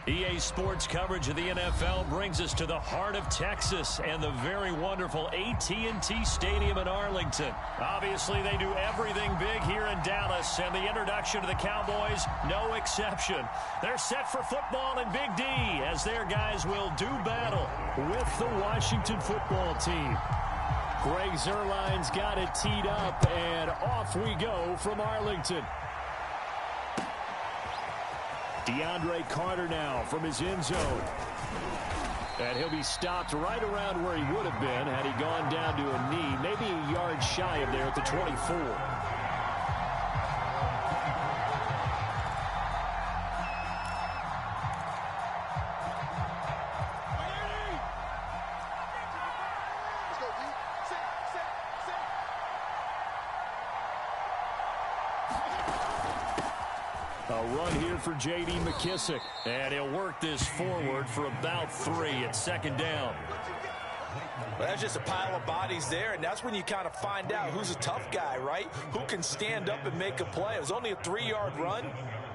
EA Sports coverage of the NFL brings us to the heart of Texas and the very wonderful AT&T Stadium in Arlington. Obviously, they do everything big here in Dallas, and the introduction to the Cowboys, no exception. They're set for football in Big D as their guys will do battle with the Washington football team. Greg Zuerlein's got it teed up, and off we go from Arlington. DeAndre Carter now from his end zone. And he'll be stopped right around where he would have been had he gone down to a knee, maybe a yard shy of there at the 24. A run here for J.D. McKissick. And he'll work this forward for about 3 at second down. Well, that's just a pile of bodies there, and that's when you kind of find out who's a tough guy, right? Who can stand up and make a play. It was only a 3-yard run,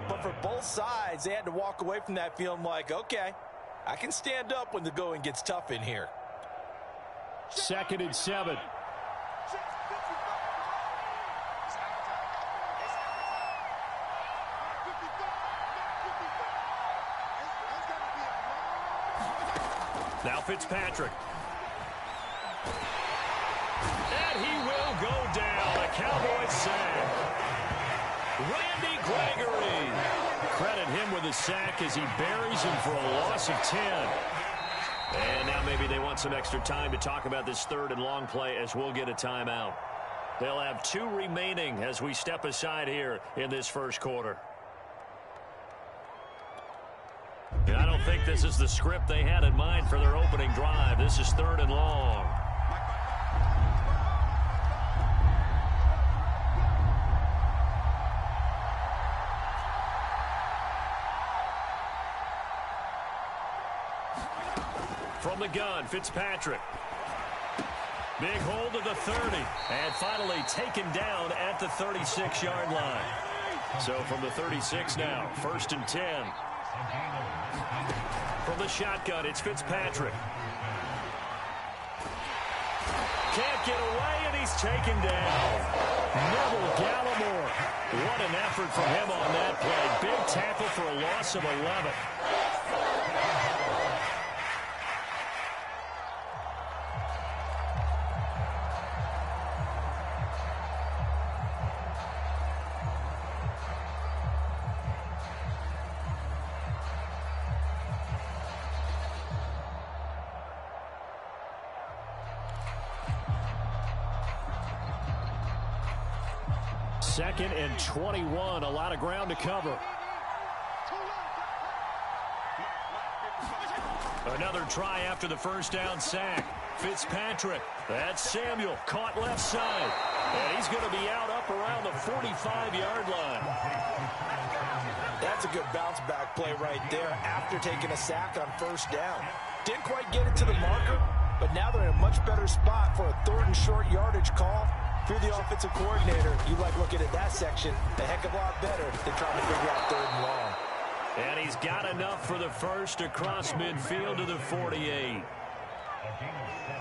but for both sides, they had to walk away from that feeling like, okay, I can stand up when the going gets tough in here. 2nd and 7. Now Fitzpatrick. And he will go down. A Cowboys sack. Randy Gregory. Credit him with a sack as he buries him for a loss of 10. And now maybe they want some extra time to talk about this 3rd and long play as we'll get a timeout. They'll have 2 remaining as we step aside here in this first quarter. And I don't think this is the script they had in mind for their opening drive. This is 3rd and long. From the gun, Fitzpatrick. Big hold of the 30. And finally taken down at the 36-yard line. So from the 36 now, 1st and 10. From the shotgun, it's Fitzpatrick. Can't get away, and he's taken down. Neville Gallimore. What an effort from him on that play. Big tackle for a loss of 11. Second and 21, a lot of ground to cover. Another try after the first down sack. Fitzpatrick, that's Samuel, caught left side. And he's going to be out up around the 45-yard line. That's a good bounce back play right there after taking a sack on 1st down. Didn't quite get it to the marker, but now they're in a much better spot for a 3rd and short yardage call. If you're the offensive coordinator, you like looking at that section a heck of a lot better than trying to figure out 3rd and long. And he's got enough for the first across midfield to the 48.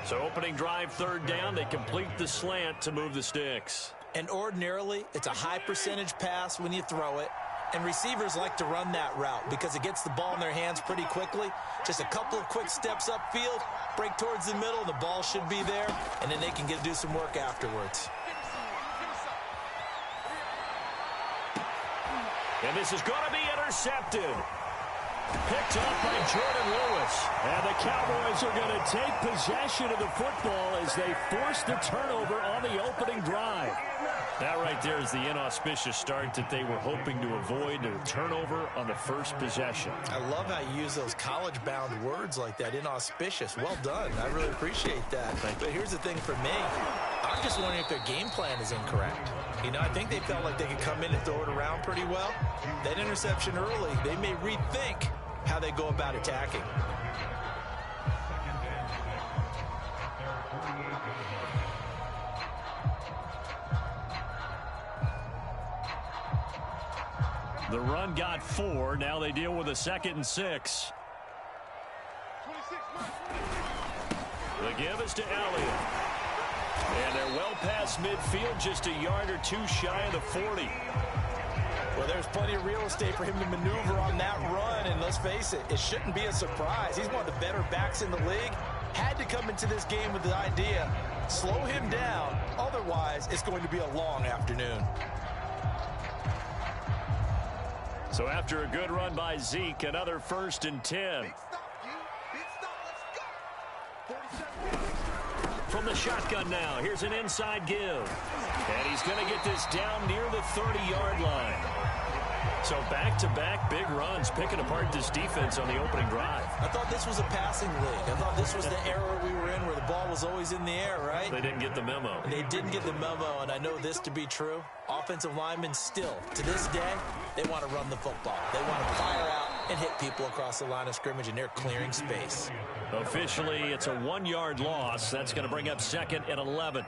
So opening drive 3rd down, they complete the slant to move the sticks. And ordinarily, it's a high percentage pass when you throw it. And receivers like to run that route because it gets the ball in their hands pretty quickly. Just a couple of quick steps upfield, break towards the middle, the ball should be there, and then they can do some work afterwards. And this is going to be intercepted. Picked up by Jordan Lewis. And the Cowboys are going to take possession of the football as they force the turnover on the opening drive. That right there is the inauspicious start that they were hoping to avoid, a turnover on the first possession. I love how you use those college-bound words like that, inauspicious. Well done. I really appreciate that. But here's the thing for me. I'm just wondering if their game plan is incorrect. You know, I think they felt like they could come in and throw it around pretty well. That interception early, they may rethink how they go about attacking. The run got 4. Now they deal with a 2nd and 6. The give is to Elliott. And they're well past midfield, just a yard or two shy of the 40. Well, there's plenty of real estate for him to maneuver on that run, and let's face it, it shouldn't be a surprise. He's one of the better backs in the league. Had to come into this game with the idea, slow him down, otherwise it's going to be a long afternoon. So after a good run by Zeke, another 1st and 10. From the shotgun now, here's an inside give. And he's going to get this down near the 30-yard line. So back-to-back big runs, picking apart this defense on the opening drive. I thought this was a passing league. I thought this was the era we were in where the ball was always in the air, right? They didn't get the memo. They didn't get the memo, and I know this to be true. Offensive linemen still, to this day, they want to run the football. They want to fire out and hit people across the line of scrimmage, and they're clearing space. Officially, it's a 1-yard loss. That's going to bring up 2nd and 11.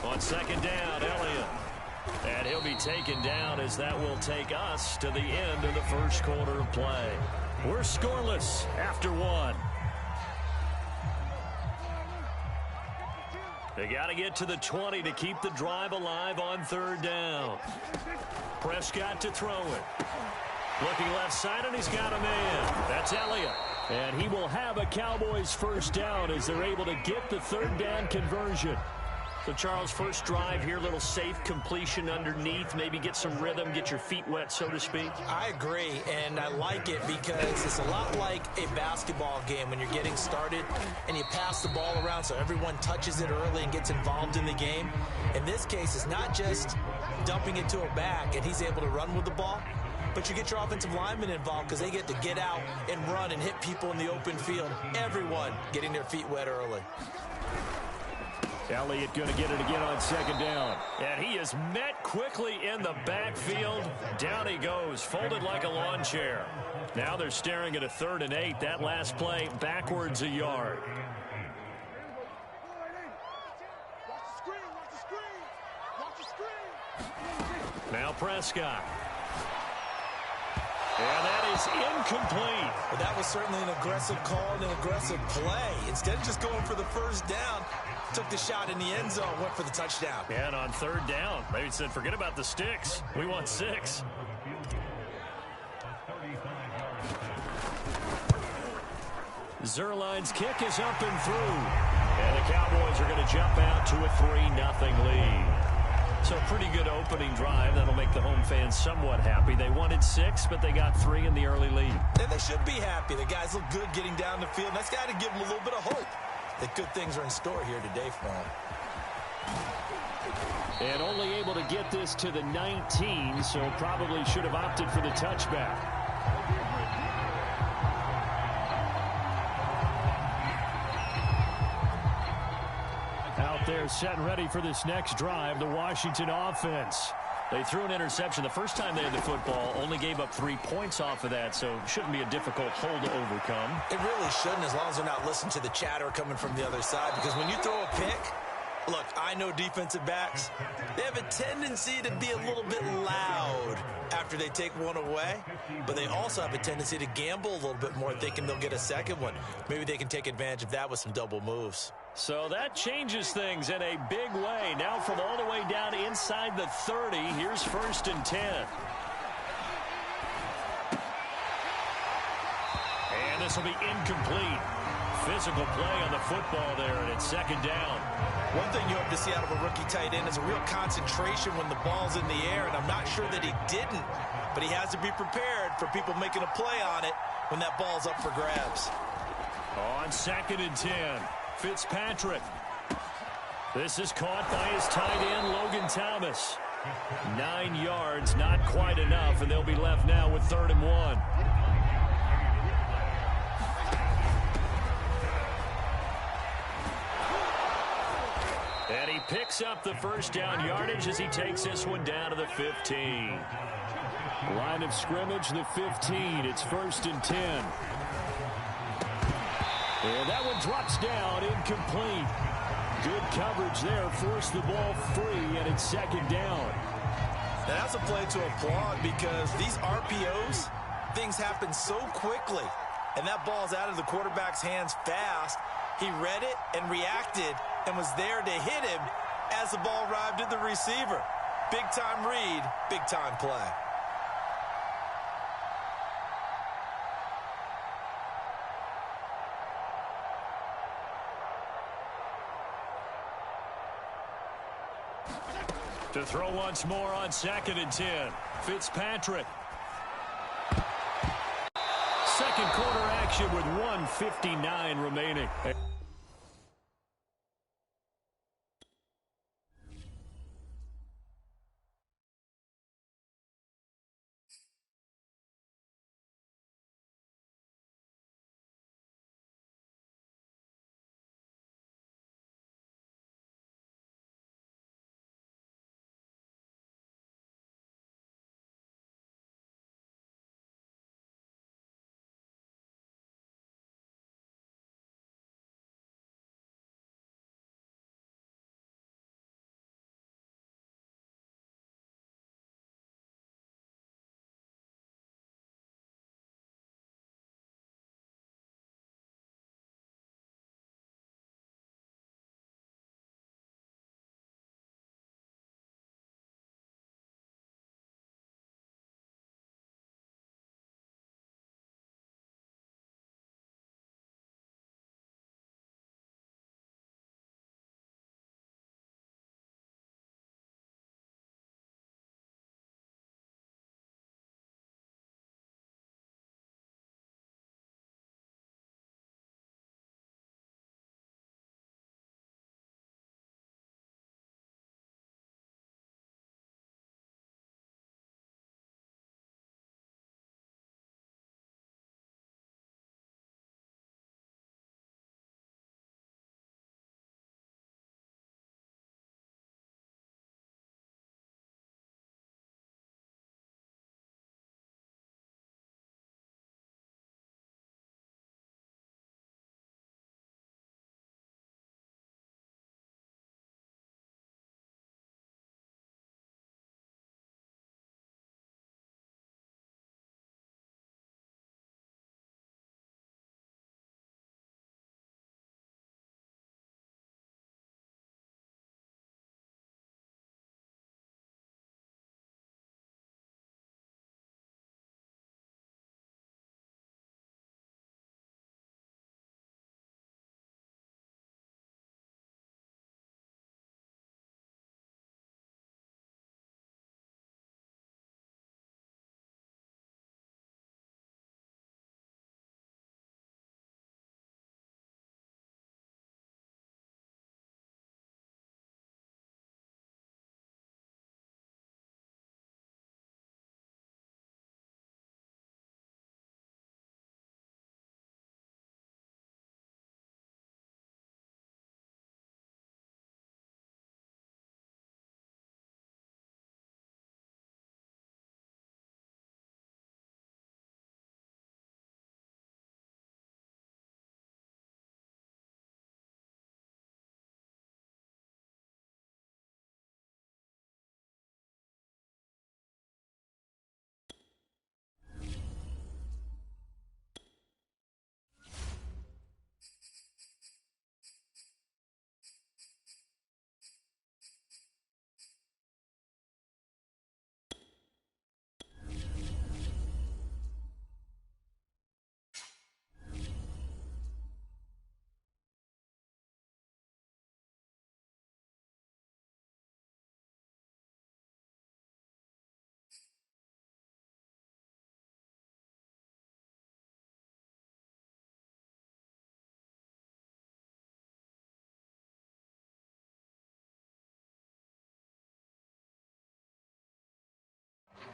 On 2nd down, Elliott. And he'll be taken down as that will take us to the end of the 1st quarter of play. We're scoreless after 1. They got to get to the 20 to keep the drive alive on 3rd down. Prescott to throw it. Looking left side, and he's got a man. That's Elliott. And he will have a Cowboys 1st down as they're able to get the 3rd down conversion. So, Charles, first drive here, little safe completion underneath, maybe get some rhythm, get your feet wet, so to speak. I agree, and I like it because it's a lot like a basketball game when you're getting started and you pass the ball around so everyone touches it early and gets involved in the game. In this case, it's not just dumping it to a back and he's able to run with the ball, but you get your offensive linemen involved because they get to get out and run and hit people in the open field. Everyone getting their feet wet early. Elliott going to get it again on 2nd down. And he is met quickly in the backfield. Down he goes, folded like a lawn chair. Now they're staring at a 3rd and 8. That last play backwards a yard. Now Prescott. And that is incomplete. Well, that was certainly an aggressive call and an aggressive play. Instead of just going for the 1st down, took the shot in the end zone, went for the touchdown. And on 3rd down, they said, forget about the sticks. We want 6. Zerline's kick is up and through. And the Cowboys are going to jump out to a 3-0 lead. So pretty good opening drive. That'll make the home fans somewhat happy. They wanted 6, but they got 3 in the early lead. And they should be happy. The guys look good getting down the field. That's got to give them a little bit of hope that good things are in store here today for them. And only able to get this to the 19, so probably should have opted for the touchback. Out there set and ready for this next drive, the Washington offense. They threw an interception the first time they had the football, only gave up 3 points off of that, so it shouldn't be a difficult hole to overcome. It really shouldn't, as long as they're not listening to the chatter coming from the other side, because when you throw a pick, look, I know defensive backs, they have a tendency to be a little bit loud after they take one away, but they also have a tendency to gamble a little bit more, thinking they'll get a second one. Maybe they can take advantage of that with some double moves. So that changes things in a big way. Now from all the way down inside the 30, here's 1st and 10. And this will be incomplete. Physical play on the football there, and it's 2nd down. One thing you hope to see out of a rookie tight end is a real concentration when the ball's in the air, and I'm not sure that he didn't, but he has to be prepared for people making a play on it when that ball's up for grabs. On 2nd and 10, Fitzpatrick. This is caught by his tight end, Logan Thomas. 9 yards, not quite enough, and they'll be left now with 3rd and 1. And he picks up the 1st down yardage as he takes this one down to the 15. Line of scrimmage, the 15. It's 1st and 10. And that one drops down, incomplete. Good coverage there, forced the ball free, and it's second down. Now that's a play to applaud because these RPOs, things happen so quickly. And that ball's out of the quarterback's hands fast. He read it and reacted and was there to hit him as the ball arrived at the receiver. Big-time read, big-time play. To throw once more on 2nd and 10. Fitzpatrick. Second quarter action with 1:59 remaining.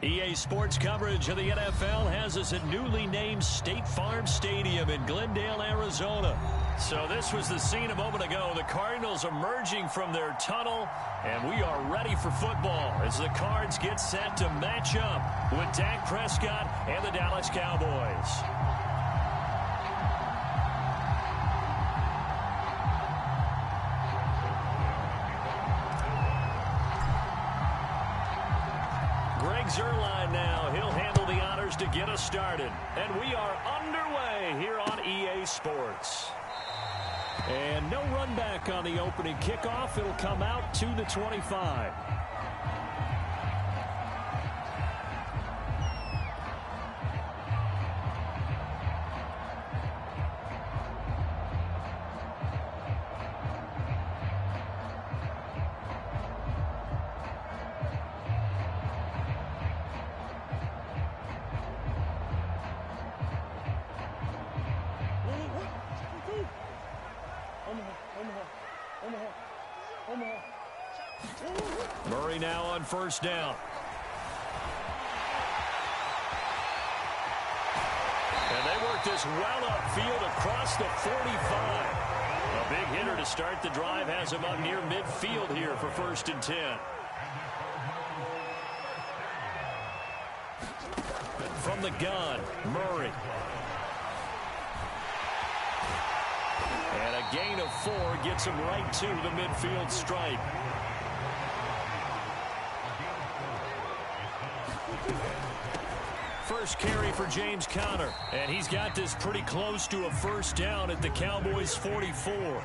EA Sports coverage of the NFL has us at newly named State Farm Stadium in Glendale, Arizona. So this was the scene a moment ago. The Cardinals emerging from their tunnel, and we are ready for football as the Cards get set to match up with Dak Prescott and the Dallas Cowboys. Zerline now. He'll handle the honors to get us started. And we are underway here on EA Sports. And no run back on the opening kickoff. It'll come out to the 25. Murray now on first down. And they work this well upfield across the 45. A big hitter to start the drive has him up near midfield here for 1st and 10. From the gun, Murray. And a gain of 4 gets him right to the midfield stripe. First carry for James Conner, and he's got this pretty close to a first down at the Cowboys' 44.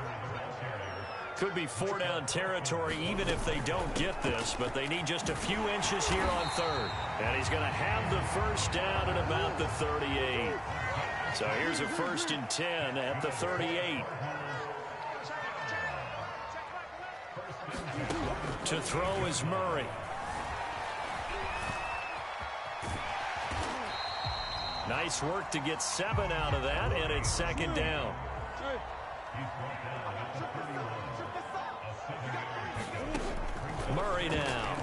Could be 4-down territory even if they don't get this, but they need just a few inches here on 3rd. And he's going to have the first down at about the 38. So here's a 1st and 10 at the 38. To throw is Murray. Nice work to get 7 out of that, and it's 2nd down. Murray now.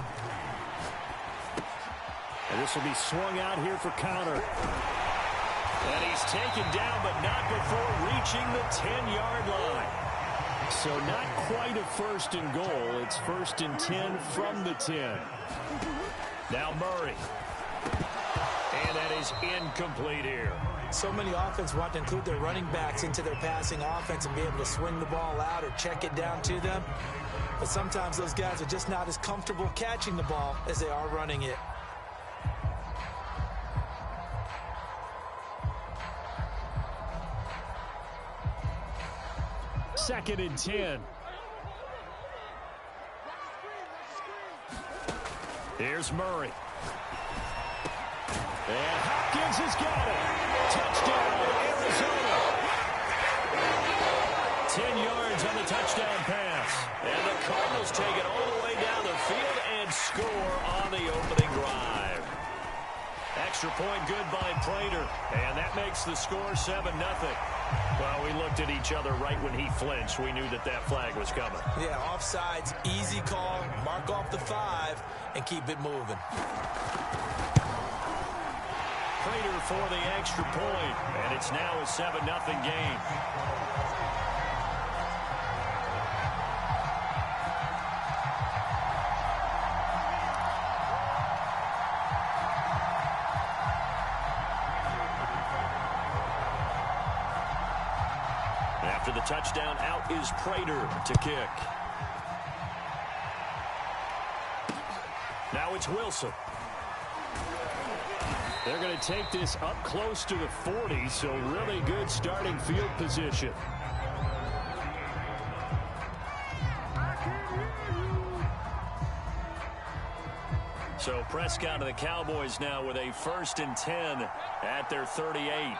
And this will be swung out here for Conner. And he's taken down, but not before reaching the 10-yard line. So not quite a 1st and goal. It's 1st and 10 from the 10. Now Murray. And that is incomplete here. So many offenses want to include their running backs into their passing offense and be able to swing the ball out or check it down to them. But sometimes those guys are just not as comfortable catching the ball as they are running it. Second and 10. Here's Murray. And Hopkins has got it. Touchdown, Arizona. 10 yards on the touchdown pass. And the Cardinals take it all the way down the field and score on the opening drive. Extra point good by Prater. And that makes the score 7-0. Well, we looked at each other right when he flinched. We knew that that flag was coming. Yeah, offsides, easy call. Mark off the 5 and keep it moving. Prater for the extra point, and it's now a 7-0 game. After the touchdown, out is Prater to kick. Now it's Wilson. They're going to take this up close to the 40, so really good starting field position. So Prescott of the Cowboys now with a 1st and 10 at their 38.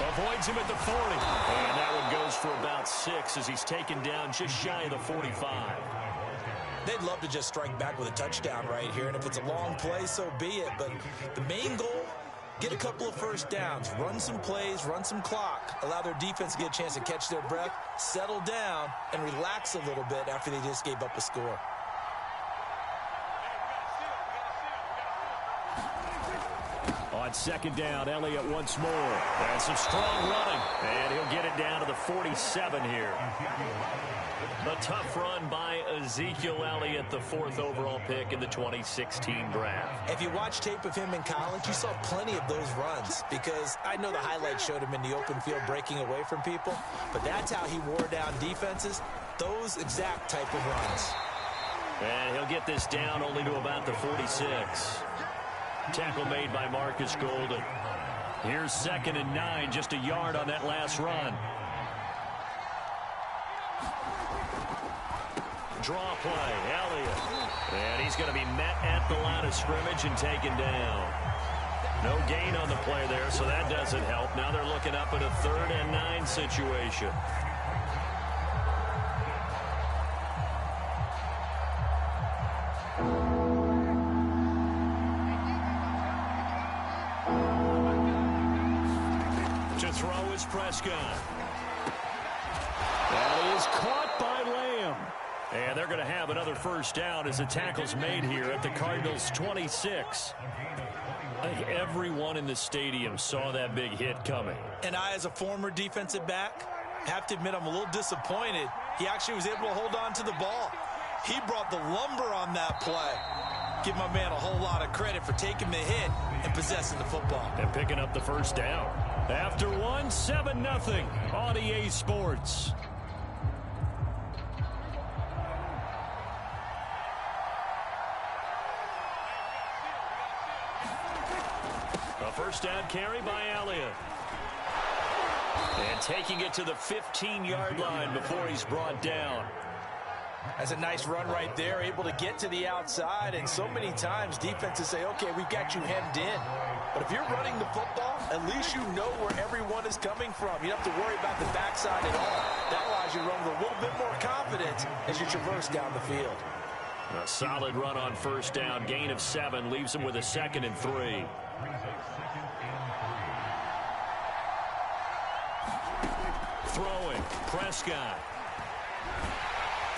Avoids him at the 40. And that one goes for about 6 as he's taken down just shy of the 45. They'd love to just strike back with a touchdown right here, and if it's a long play, so be it. But the main goal, get a couple of first downs, run some plays, run some clock, allow their defense to get a chance to catch their breath, settle down, and relax a little bit after they just gave up a score. On 2nd down, Elliott once more. And some strong running, and he'll get it down to the 47 here. A tough run by Ezekiel Elliott, the 4th overall pick in the 2016 draft. If you watch tape of him in college, you saw plenty of those runs, because I know the highlights showed him in the open field breaking away from people, but that's how he wore down defenses. those exact type of runs. And he'll get this down only to about the 46. Tackle made by Marcus Golden. Here's 2nd and 9, just a yard on that last run. Draw play, Elliott. And he's going to be met at the line of scrimmage and taken down. No gain on the play there, so that doesn't help. Now they're looking up at a 3rd and 9 situation. To throw is Prescott. That is caught by Lamb. And they're going to have another first down as the tackle's made here at the Cardinals' 26. I think everyone in the stadium saw that big hit coming. And I, as a former defensive back, have to admit I'm a little disappointed. He actually was able to hold on to the ball. He brought the lumber on that play. Give my man a whole lot of credit for taking the hit and possessing the football. And picking up the first down. After 7-0 on EA Sports. A first down carry by Elliott. And taking it to the 15-yard line before he's brought down. That's a nice run right there, able to get to the outside. And so many times defenses say, okay, we've got you hemmed in. But if you're running the football, at least you know where everyone is coming from. You don't have to worry about the backside at all. That allows you to run with a little bit more confidence as you traverse down the field. A solid run on first down. Gain of 7 leaves him with a 2nd and 3. Throwing, Prescott.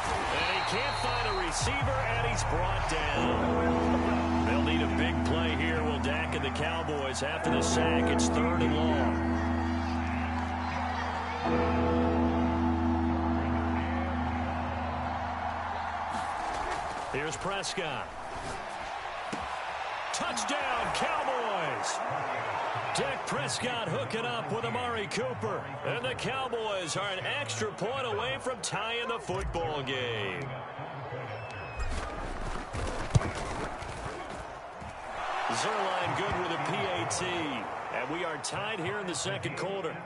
And he can't find a receiver, and he's brought down. They'll need a big play here. Will Dak and the Cowboys after the sack. It's 3rd and long. Here's Prescott. Touchdown, Cowboys! Dak Prescott hooking up with Amari Cooper. And the Cowboys are an extra point away from tying the football game. Zerline good with a PAT. And we are tied here in the second quarter.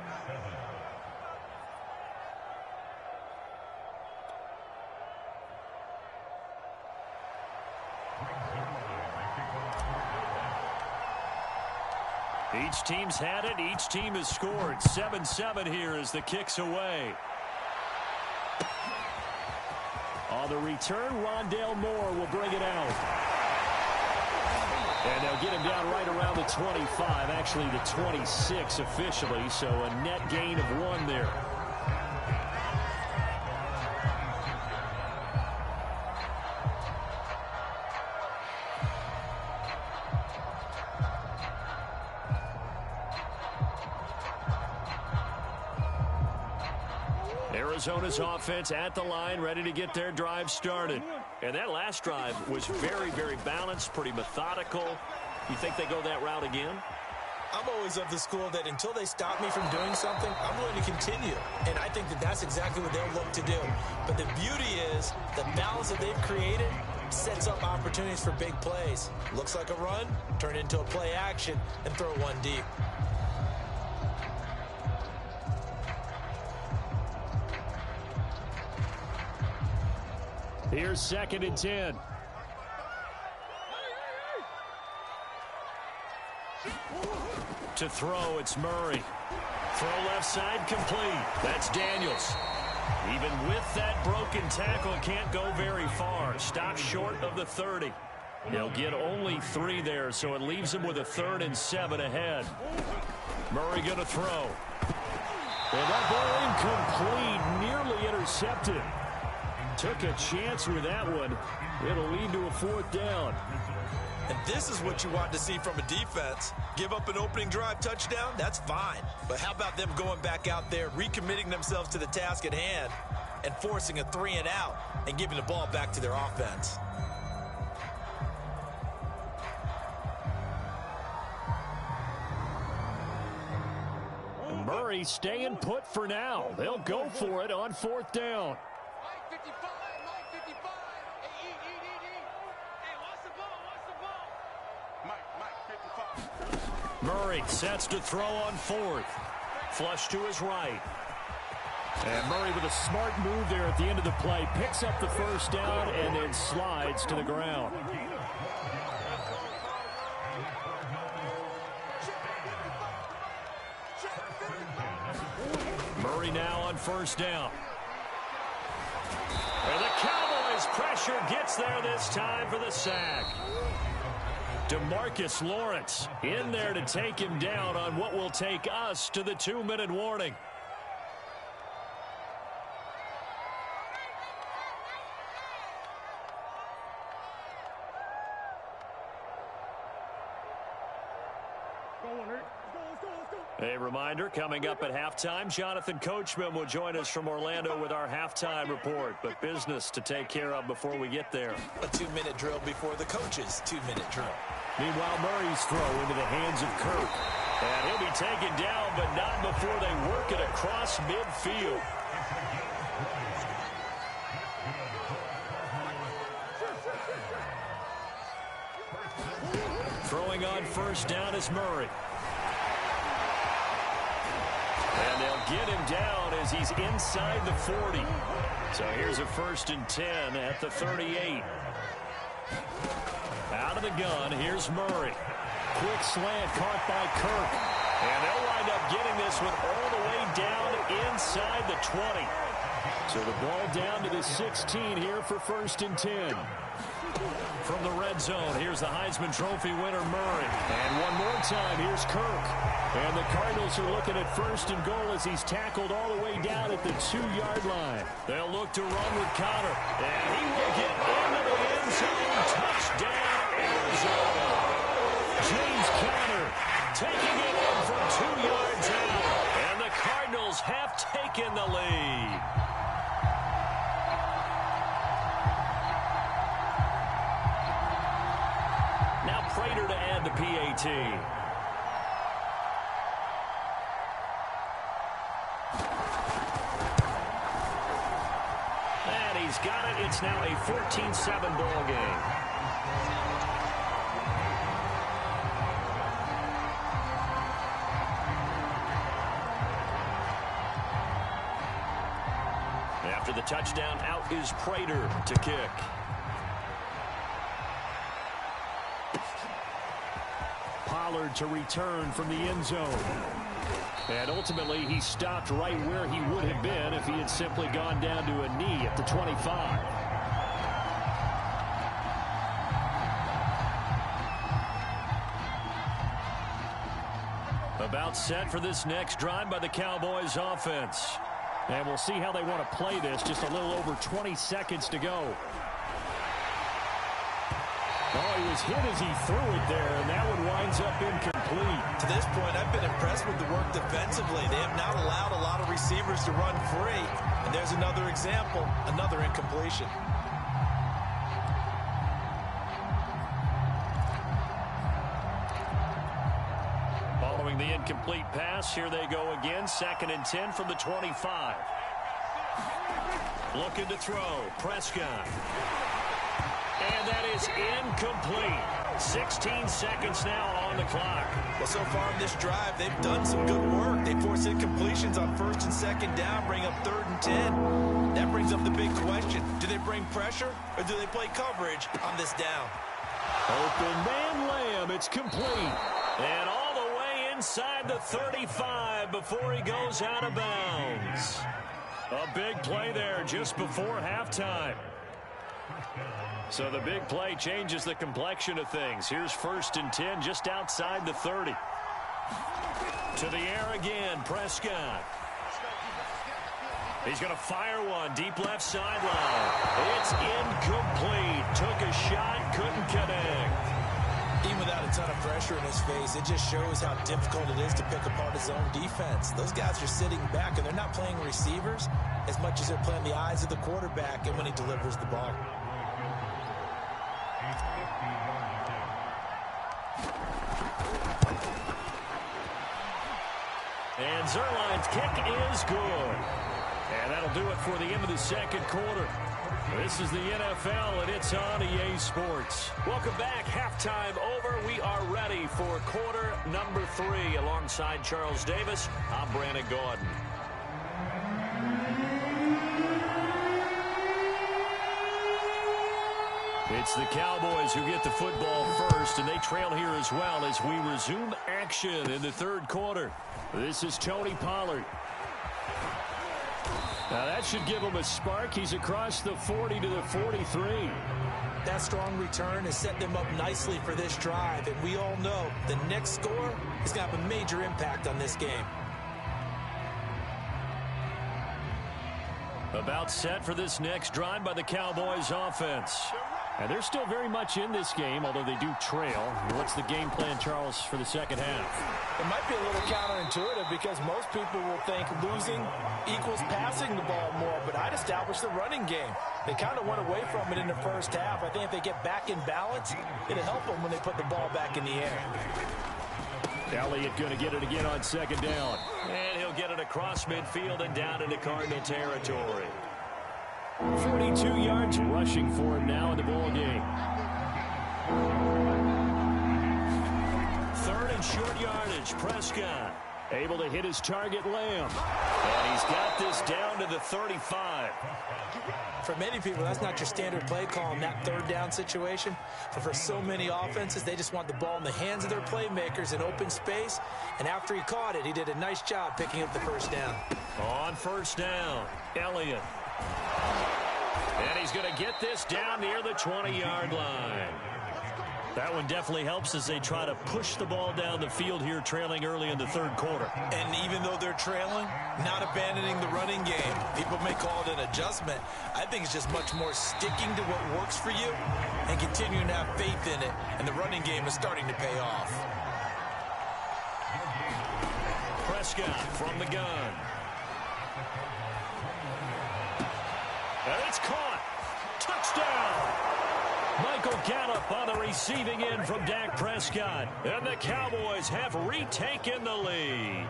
Each team's had it. Each team has scored. 7-7 here as the kick's away. On the return, Rondale Moore will bring it out. And they'll get him down right around the 25, actually the 26 officially, so a net gain of 1 there. Arizona's offense at the line, ready to get their drive started. And that last drive was very, very balanced, pretty methodical. You think they go that route again? I'm always of the school that until they stop me from doing something, I'm going to continue. And I think that that's exactly what they'll look to do. But the beauty is the balance that they've created sets up opportunities for big plays. Looks like a run, turn it into a play action, and throw one deep. Here's 2nd and 10. To throw, it's Murray. Throw left side complete. That's Daniels. Even with that broken tackle, can't go very far. Stop short of the 30. He'll get only 3 there, so it leaves him with a 3rd and 7 ahead. Murray going to throw. And that ball incomplete, nearly intercepted. Took a chance with that one. It'll lead to a 4th down. And this is what you want to see from a defense. Give up an opening drive touchdown, that's fine. But how about them going back out there, recommitting themselves to the task at hand, and forcing a 3 and out, and giving the ball back to their offense. Murray staying put for now. They'll go for it on 4th down. Mike 55. Hey, eat. Hey, what's the ball? Mike 55. Murray sets to throw on fourth. Flush to his right. And Murray with a smart move there at the end of the play. Picks up the first down and then slides to the ground. Murray now on first down. And the Cowboys pressure gets there this time for the sack. DeMarcus Lawrence in there to take him down on what will take us to the 2-minute warning. A reminder, coming up at halftime, Jonathan Coachman will join us from Orlando with our halftime report. But business to take care of before we get there. A 2-minute drill before the coach's 2-minute drill. Meanwhile, Murray's throw into the hands of Kirk. And he'll be taken down, but not before they work it across midfield. Throwing on first down is Murray. And they'll get him down as he's inside the 40. So here's a 1st and 10 at the 38. Out of the gun, here's Murray. Quick slant caught by Kirk. And they'll wind up getting this one all the way down inside the 20. So the ball down to the 16 here for 1st and 10. From the red zone, here's the Heisman Trophy winner, Murray. And one more time, here's Kirk. And the Cardinals are looking at 1st and goal as he's tackled all the way down at the 2-yard line. They'll look to run with Connor. And he will get into the end zone. Touchdown, Arizona. James Conner taking it in from 2 yards out. And the Cardinals have taken the lead. Now Prater to add the PAT. And he's got it. It's now a 14-7 ball game. After the touchdown, out is Prater to kick. Pollard to return from the end zone. And ultimately, he stopped right where he would have been if he had simply gone down to a knee at the 25. About set for this next drive by the Cowboys offense. And we'll see how they want to play this. Just a little over 20 seconds to go. Oh, he was hit as he threw it there, and that one winds up incomplete. To this point, I've been impressed with the work defensively. They have not allowed a lot of receivers to run free. And there's another example, another incompletion. Following the incomplete pass, here they go again. 2nd and 10 from the 25. Looking to throw. Prescott. And that is incomplete. 16 seconds now on the clock. Well, so far in this drive, they've done some good work. They force incompletions on 1st and 2nd down, bring up 3rd and 10. That brings up the big question. Do they bring pressure or do they play coverage on this down? Open man Lamb. It's complete. And all the way inside the 35 before he goes out of bounds. A big play there just before halftime. So the big play changes the complexion of things. Here's 1st and 10 just outside the 30. To the air again, Prescott. He's going to fire one deep left sideline. It's incomplete. Took a shot, couldn't connect. Even without a ton of pressure in his face, it just shows how difficult it is to pick apart his own defense. Those guys are sitting back, and they're not playing receivers as much as they're playing the eyes of the quarterback and when he delivers the ball. And Zerline's kick is good. And that'll do it for the end of the second quarter. This is the NFL, and it's on EA Sports. Welcome back. Halftime over. We are ready for quarter number 3. Alongside Charles Davis, I'm Brandon Gordon. It's the Cowboys who get the football first, and they trail here as well as we resume action in the third quarter. This is Tony Pollard. Now that should give him a spark. He's across the 40 to the 43. That strong return has set them up nicely for this drive, and we all know the next score is going to have a major impact on this game. About set for this next drive by the Cowboys offense. And they're still very much in this game, although they do trail. What's the game plan, Charles, for the second half? It might be a little counterintuitive because most people will think losing equals passing the ball more, but I'd establish the running game. They kind of went away from it in the first half. I think if they get back in balance, it'll help them when they put the ball back in the air. Elliott going to get it again on second down. And he'll get it across midfield and down into Cardinal territory. 42 yards rushing for him now in the ball game. Third and short yardage. Prescott able to hit his target, Lamb. And he's got this down to the 35. For many people, that's not your standard play call in that third down situation. But for so many offenses, they just want the ball in the hands of their playmakers in open space. And after he caught it, he did a nice job picking up the first down. On first down, Elliott. And he's going to get this down near the 20-yard line. That one definitely helps as they try to push the ball down the field here, trailing early in the third quarter. And even though they're trailing, not abandoning the running game. People may call it an adjustment. I think it's just much more sticking to what works for you and continuing to have faith in it. And the running game is starting to pay off. Prescott from the gun. And it's caught. Touchdown. Michael Gallup on the receiving end from Dak Prescott. And the Cowboys have retaken the lead.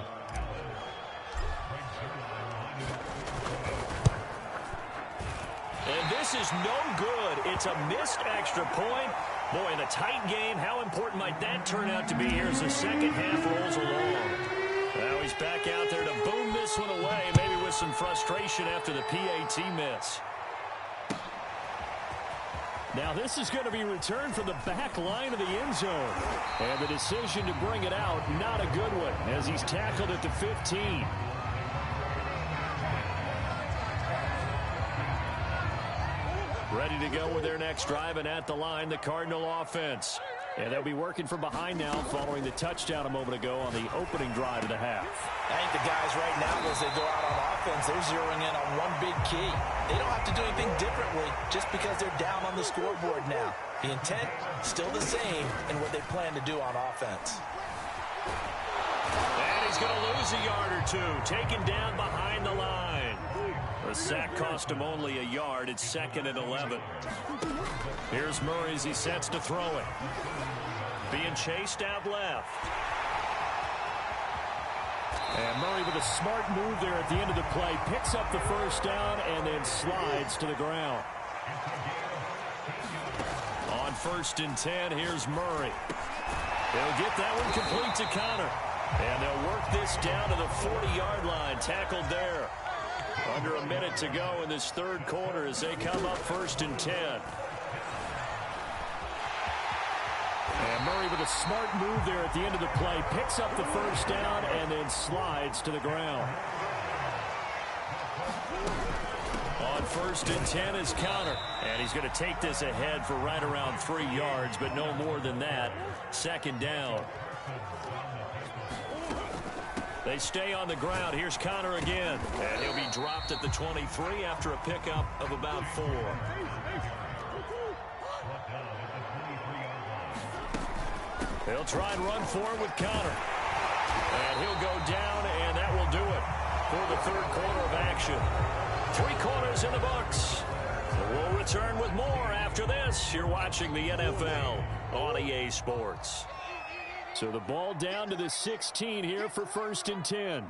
And this is no good. It's a missed extra point. Boy, in a tight game, how important might that turn out to be here as the second half rolls along? Now he's back out there to boom this one away, maybe with some frustration after the PAT miss. Now this is going to be returned from the back line of the end zone. And the decision to bring it out, not a good one, as he's tackled at the 15. Ready to go with their next drive, and at the line, the Cardinal offense. And they'll be working from behind now following the touchdown a moment ago on the opening drive of the half. I think the guys right now, as they go out on offense, they're zeroing in on one big key. They don't have to do anything differently just because they're down on the scoreboard now. The intent, still the same in what they plan to do on offense. And he's going to lose a yard or two, taken down behind the line. The sack cost him only a yard. It's 2nd and 11. Here's Murray as he sets to throw it. Being chased out left. And Murray with a smart move there at the end of the play. Picks up the first down and then slides to the ground. On 1st and 10, here's Murray. They'll get that one complete to Connor. And they'll work this down to the 40-yard line. Tackled there. Under a minute to go in this third quarter as they come up 1st and 10. And Murray with a smart move there at the end of the play. Picks up the first down and then slides to the ground. On 1st and 10 is Connor. And he's going to take this ahead for right around 3 yards, but no more than that. 2nd down. They stay on the ground. Here's Connor again. And he'll be dropped at the 23 after a pickup of about 4. They'll try and run for it with Connor. And he'll go down, and that will do it for the third quarter of action. 3 quarters in the books. We'll return with more after this. You're watching the NFL on EA Sports. So the ball down to the 16 here for 1st and 10.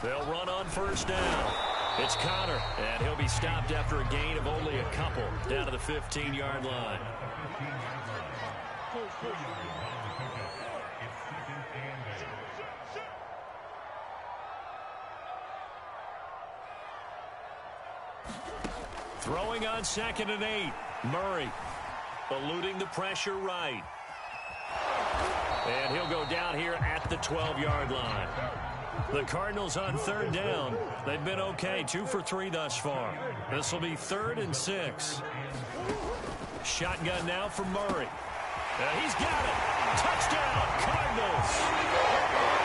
They'll run on first down. It's Connor, and he'll be stopped after a gain of only a couple down to the 15-yard line. Throwing on 2nd and 8. Murray eluding the pressure right. And he'll go down here at the 12-yard line. The Cardinals on 3rd down. They've been okay, 2 for 3 thus far. This will be 3rd and 6. Shotgun now for Murray. He's got it. Touchdown, Cardinals.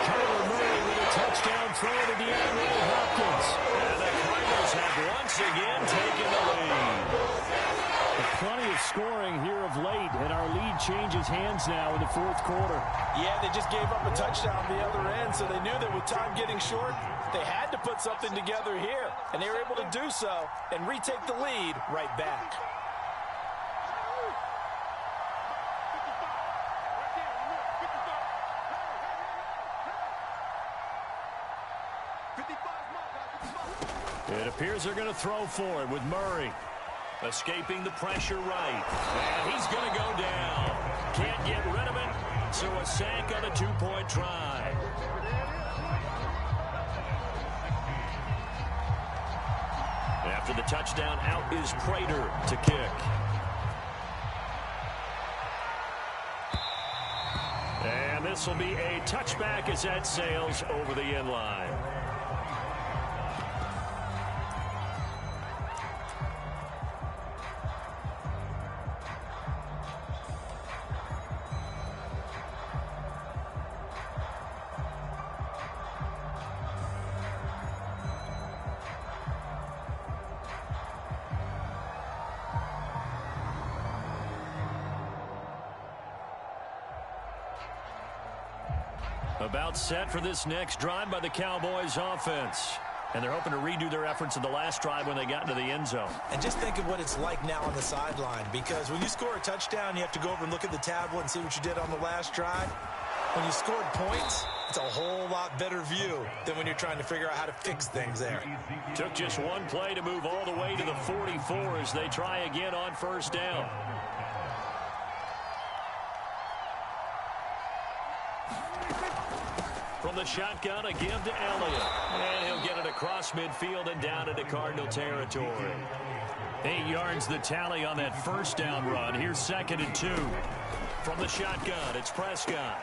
Kyler Murray with a touchdown throw to DeAndre Hopkins. And the Cardinals have once again taken the lead. Plenty of scoring here of late, and our lead changes hands now in the 4th quarter. Yeah, they just gave up a touchdown on the other end, so they knew that with time getting short, they had to put something together here, and they were able to do so and retake the lead right back. It appears they're going to throw for it with Murray. Escaping the pressure right. And he's going to go down. Can't get rid of it, so a sack on a 2-point try. After the touchdown, out is Prater to kick. And this will be a touchback as that sails over the end line. About set for this next drive by the Cowboys offense. And they're hoping to redo their efforts in the last drive when they got into the end zone. And just think of what it's like now on the sideline, because when you score a touchdown, you have to go over and look at the tablet and see what you did on the last drive. When you scored points, it's a whole lot better view than when you're trying to figure out how to fix things there. Took just one play to move all the way to the 44 as they try again on first down. From the shotgun, a give to Elliott. And he'll get it across midfield and down into Cardinal territory. 8 yards the tally on that first down run. Here's 2nd and 2. From the shotgun, it's Prescott.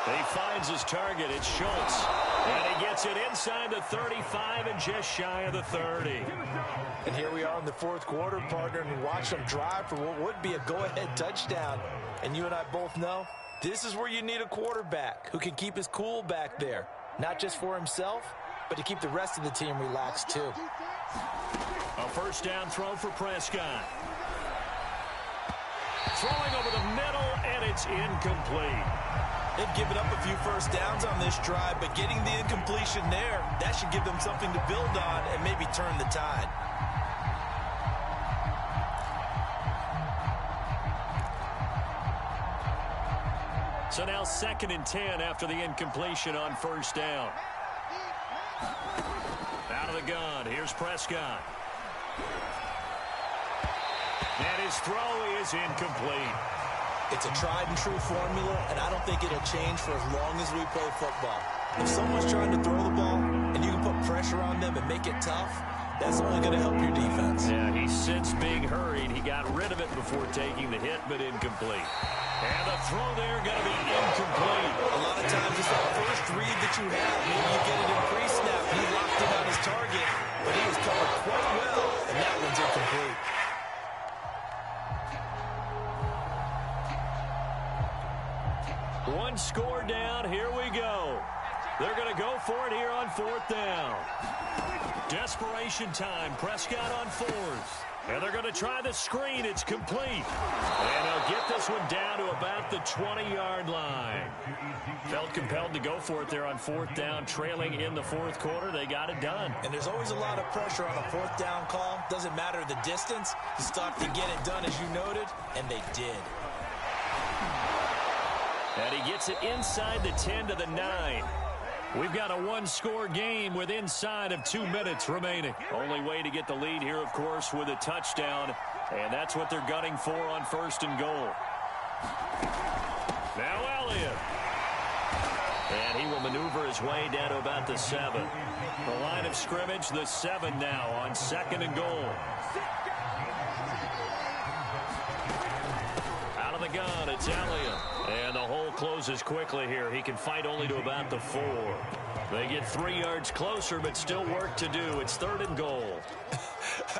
He finds his target. It's Schultz. And he gets it inside the 35 and just shy of the 30. And here we are in the 4th quarter, partner, and watch them drive for what would be a go-ahead touchdown. And you and I both know this is where you need a quarterback who can keep his cool back there. Not just for himself, but to keep the rest of the team relaxed too. A first down throw for Prescott. Throwing over the middle, and it's incomplete. They've given up a few first downs on this drive, but getting the incompletion there, that should give them something to build on and maybe turn the tide. So now 2nd and 10 after the incompletion on first down. Out of the gun, here's Prescott. And his throw is incomplete. It's a tried and true formula, and I don't think it'll change for as long as we play football. If someone's trying to throw the ball and you can put pressure on them and make it tough, that's only going to help your defense. Yeah, he sensed being hurried. He got rid of it before taking the hit, but incomplete. And the throw there going to be incomplete. A lot of times it's that first read that you have. Maybe you get it in pre-snap. He locked in on his target, but he was covered quite well, and that one's incomplete. One score down. Here we go. They're going to go for it here on 4th down. Desperation time. Prescott on 4th. And they're going to try the screen. It's complete. And they'll get this one down to about the 20-yard line. Felt compelled to go for it there on 4th down, trailing in the 4th quarter. They got it done. And there's always a lot of pressure on a 4th down call. Doesn't matter the distance. You stop to get it done, as you noted, and they did. And he gets it inside the 10 to the 9. We've got a one-score game with inside of 2 minutes remaining. Only way to get the lead here, of course, with a touchdown. And that's what they're gunning for on 1st and goal. Now Elliott. And he will maneuver his way down to about the 7. The line of scrimmage, the 7 now on 2nd and goal. Out of the gun, it's Elliott. And the hole closes quickly here. He can fight only to about the 4. They get 3 yards closer, but still work to do. It's 3rd and goal.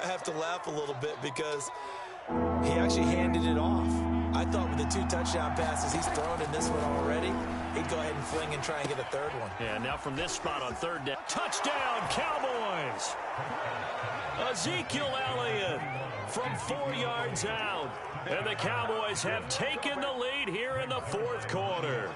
I have to laugh a little bit because he actually handed it off. I thought with the 2 touchdown passes he's thrown in this one already, he'd go ahead and fling and try and get a 3rd one. Yeah, now from this spot on 3rd down. Touchdown, Cowboys! Ezekiel Elliott from 4 yards out. And the Cowboys have taken the lead here in the 4th quarter.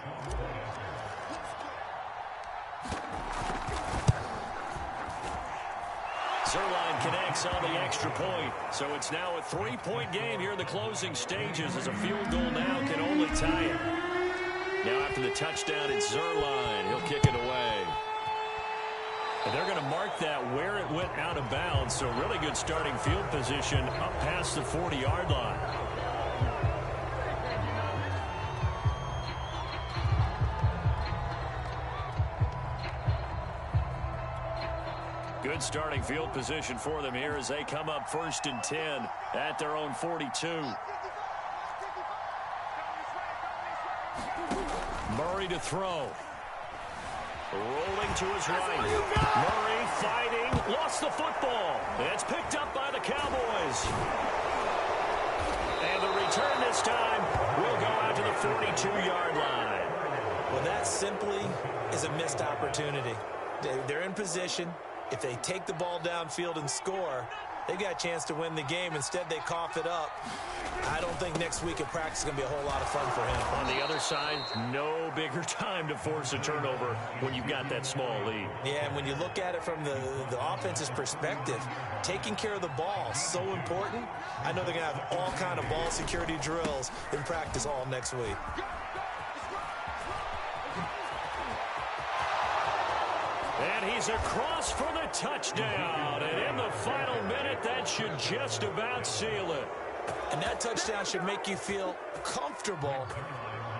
Zerline connects on the extra point. So it's now a 3-point game here in the closing stages as a field goal now can only tie it. Now after the touchdown, it's Zerline. He'll kick it away. And they're going to mark that where it went out of bounds. So really good starting field position up past the 40-yard line. Good starting field position for them here as they come up 1st and 10 at their own 42. Murray to throw. Rolling to his right. Murray fighting. Lost the football. It's picked up by the Cowboys. And the return this time will go out to the 42-yard line. Well, that simply is a missed opportunity. They're in position. If they take the ball downfield and score, they've got a chance to win the game. Instead, they cough it up. I don't think next week at practice is going to be a whole lot of fun for him. On the other side, no bigger time to force a turnover when you've got that small lead. Yeah, and when you look at it from the offense's perspective, taking care of the ball is so important. I know they're going to have all kind of ball security drills in practice all next week. And he's across for the touchdown. And in the final minute, that should just about seal it. And that touchdown should make you feel comfortable.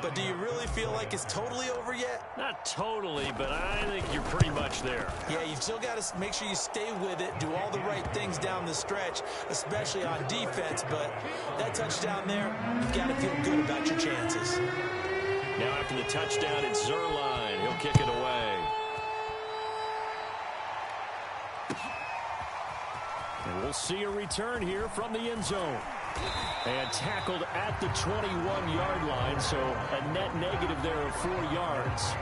But do you really feel like it's totally over yet? Not totally, but I think you're pretty much there. Yeah, you've still got to make sure you stay with it, do all the right things down the stretch, especially on defense. But that touchdown there, you've got to feel good about your chances. Now after the touchdown, it's Zerline. He'll kick it away. And we'll see a return here from the end zone. And tackled at the 21-yard line, so a net negative there of 4 yards.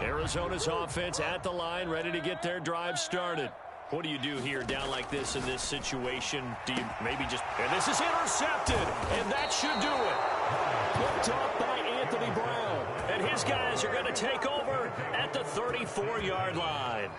Arizona's offense at the line, ready to get their drive started. What do you do here down like this in this situation? Do you maybe just... And this is intercepted, and that should do it. Picked up by Anthony Brown. And his guys are going to take over at the 34-yard line.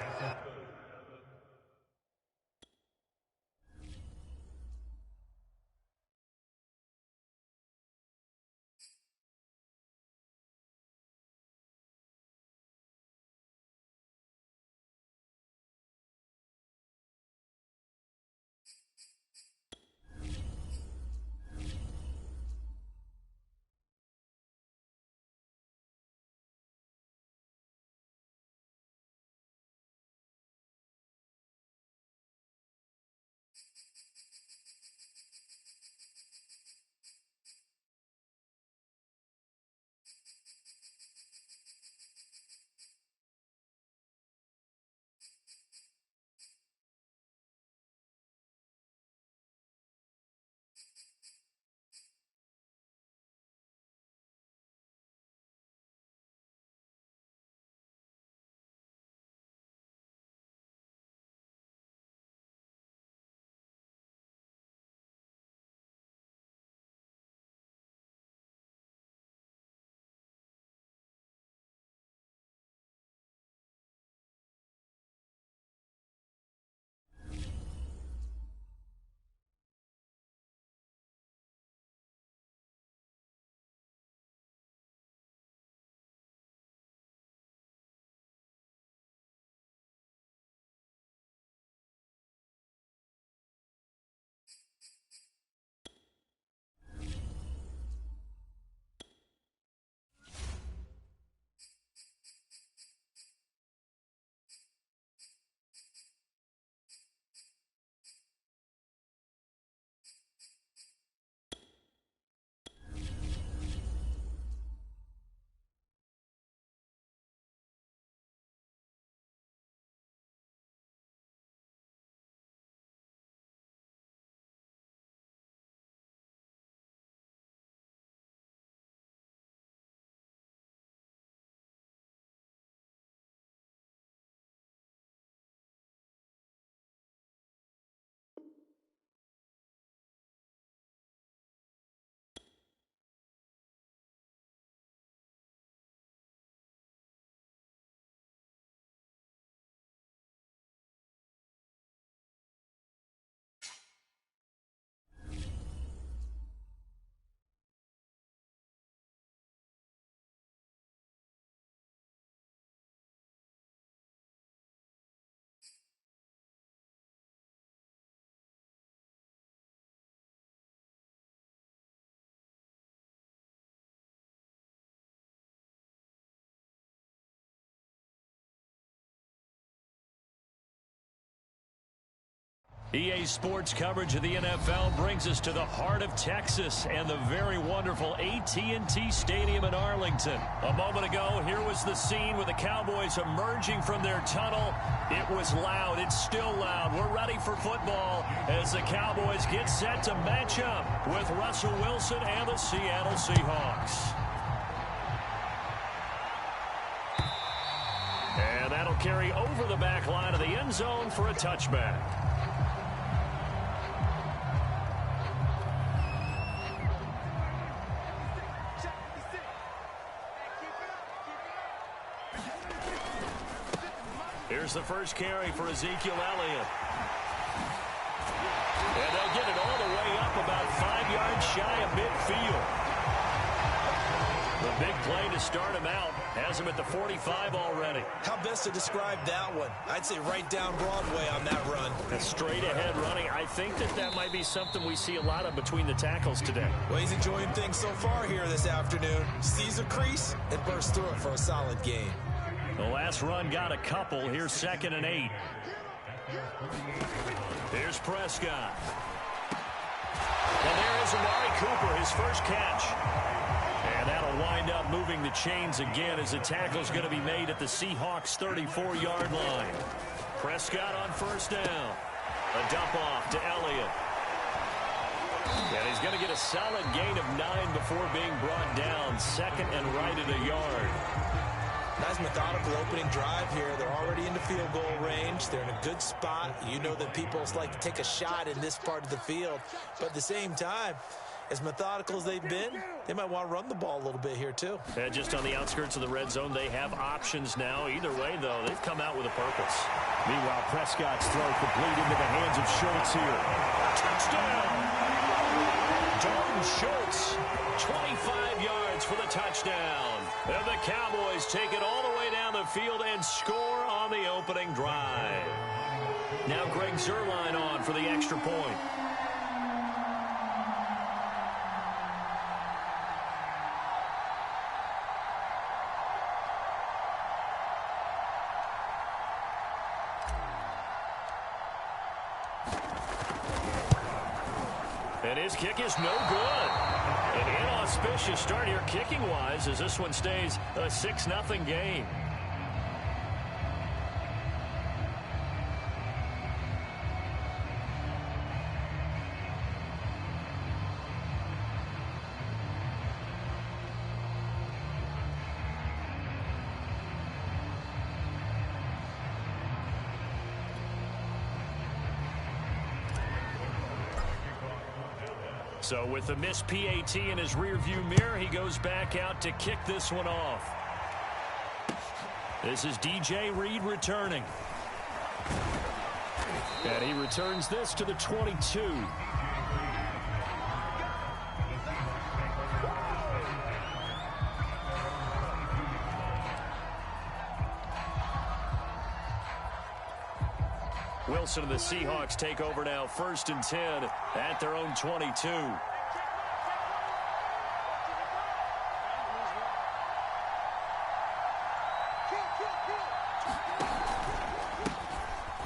EA Sports coverage of the NFL brings us to the heart of Texas and the very wonderful AT&T Stadium in Arlington. A moment ago, here was the scene with the Cowboys emerging from their tunnel. It was loud. It's still loud. We're ready for football as the Cowboys get set to match up with Russell Wilson and the Seattle Seahawks. And that'll carry over the back line of the end zone for a touchback. Here's the first carry for Ezekiel Elliott. And they'll get it all the way up about 5 yards shy of midfield. The big play to start him out has him at the 45 already. How best to describe that one? I'd say right down Broadway on that run. A straight ahead running. I think that might be something we see a lot of between the tackles today. Well, he's enjoying things so far here this afternoon. Sees a crease and bursts through it for a solid gain. The last run got a couple. Here's 2nd and 8. Here's Prescott. And there is Amari Cooper, his first catch. And that'll wind up moving the chains again as the tackle's going to be made at the Seahawks' 34-yard line. Prescott on first down. A dump off to Elliott. And he's going to get a solid gain of 9 before being brought down. 2nd and right at a yard. Nice methodical opening drive here. They're already in the field goal range. They're in a good spot. You know that people like to take a shot in this part of the field. But at the same time, as methodical as they've been, they might want to run the ball a little bit here too. And just on the outskirts of the red zone, they have options now. Either way, though, they've come out with a purpose. Meanwhile, Prescott's throw complete into the hands of Schultz here. Touchdown! Dalton Schultz, 25 yards for the touchdown. And the Cowboys take it all the way down the field and score on the opening drive. Now Greg Zuerlein on for the extra point. And his kick is no good. An inauspicious start here kicking-wise as this one stays a 6-0 game. So with the missed PAT in his rearview mirror, he goes back out to kick this one off. This is DJ Reed returning. And he returns this to the 22. Wilson and the Seahawks take over now, 1st and 10 at their own 22.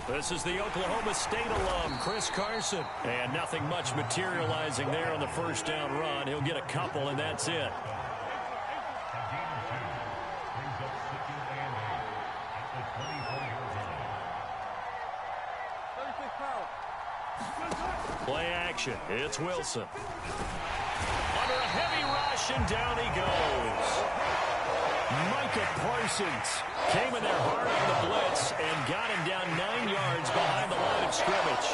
This is the Oklahoma State alum, Chris Carson. And nothing much materializing there on the first down run. He'll get a couple, and that's it. Play action. It's Wilson. Under a heavy rush, and down he goes. Micah Parsons came in there hard on the blitz and got him down 9 yards behind the line of scrimmage.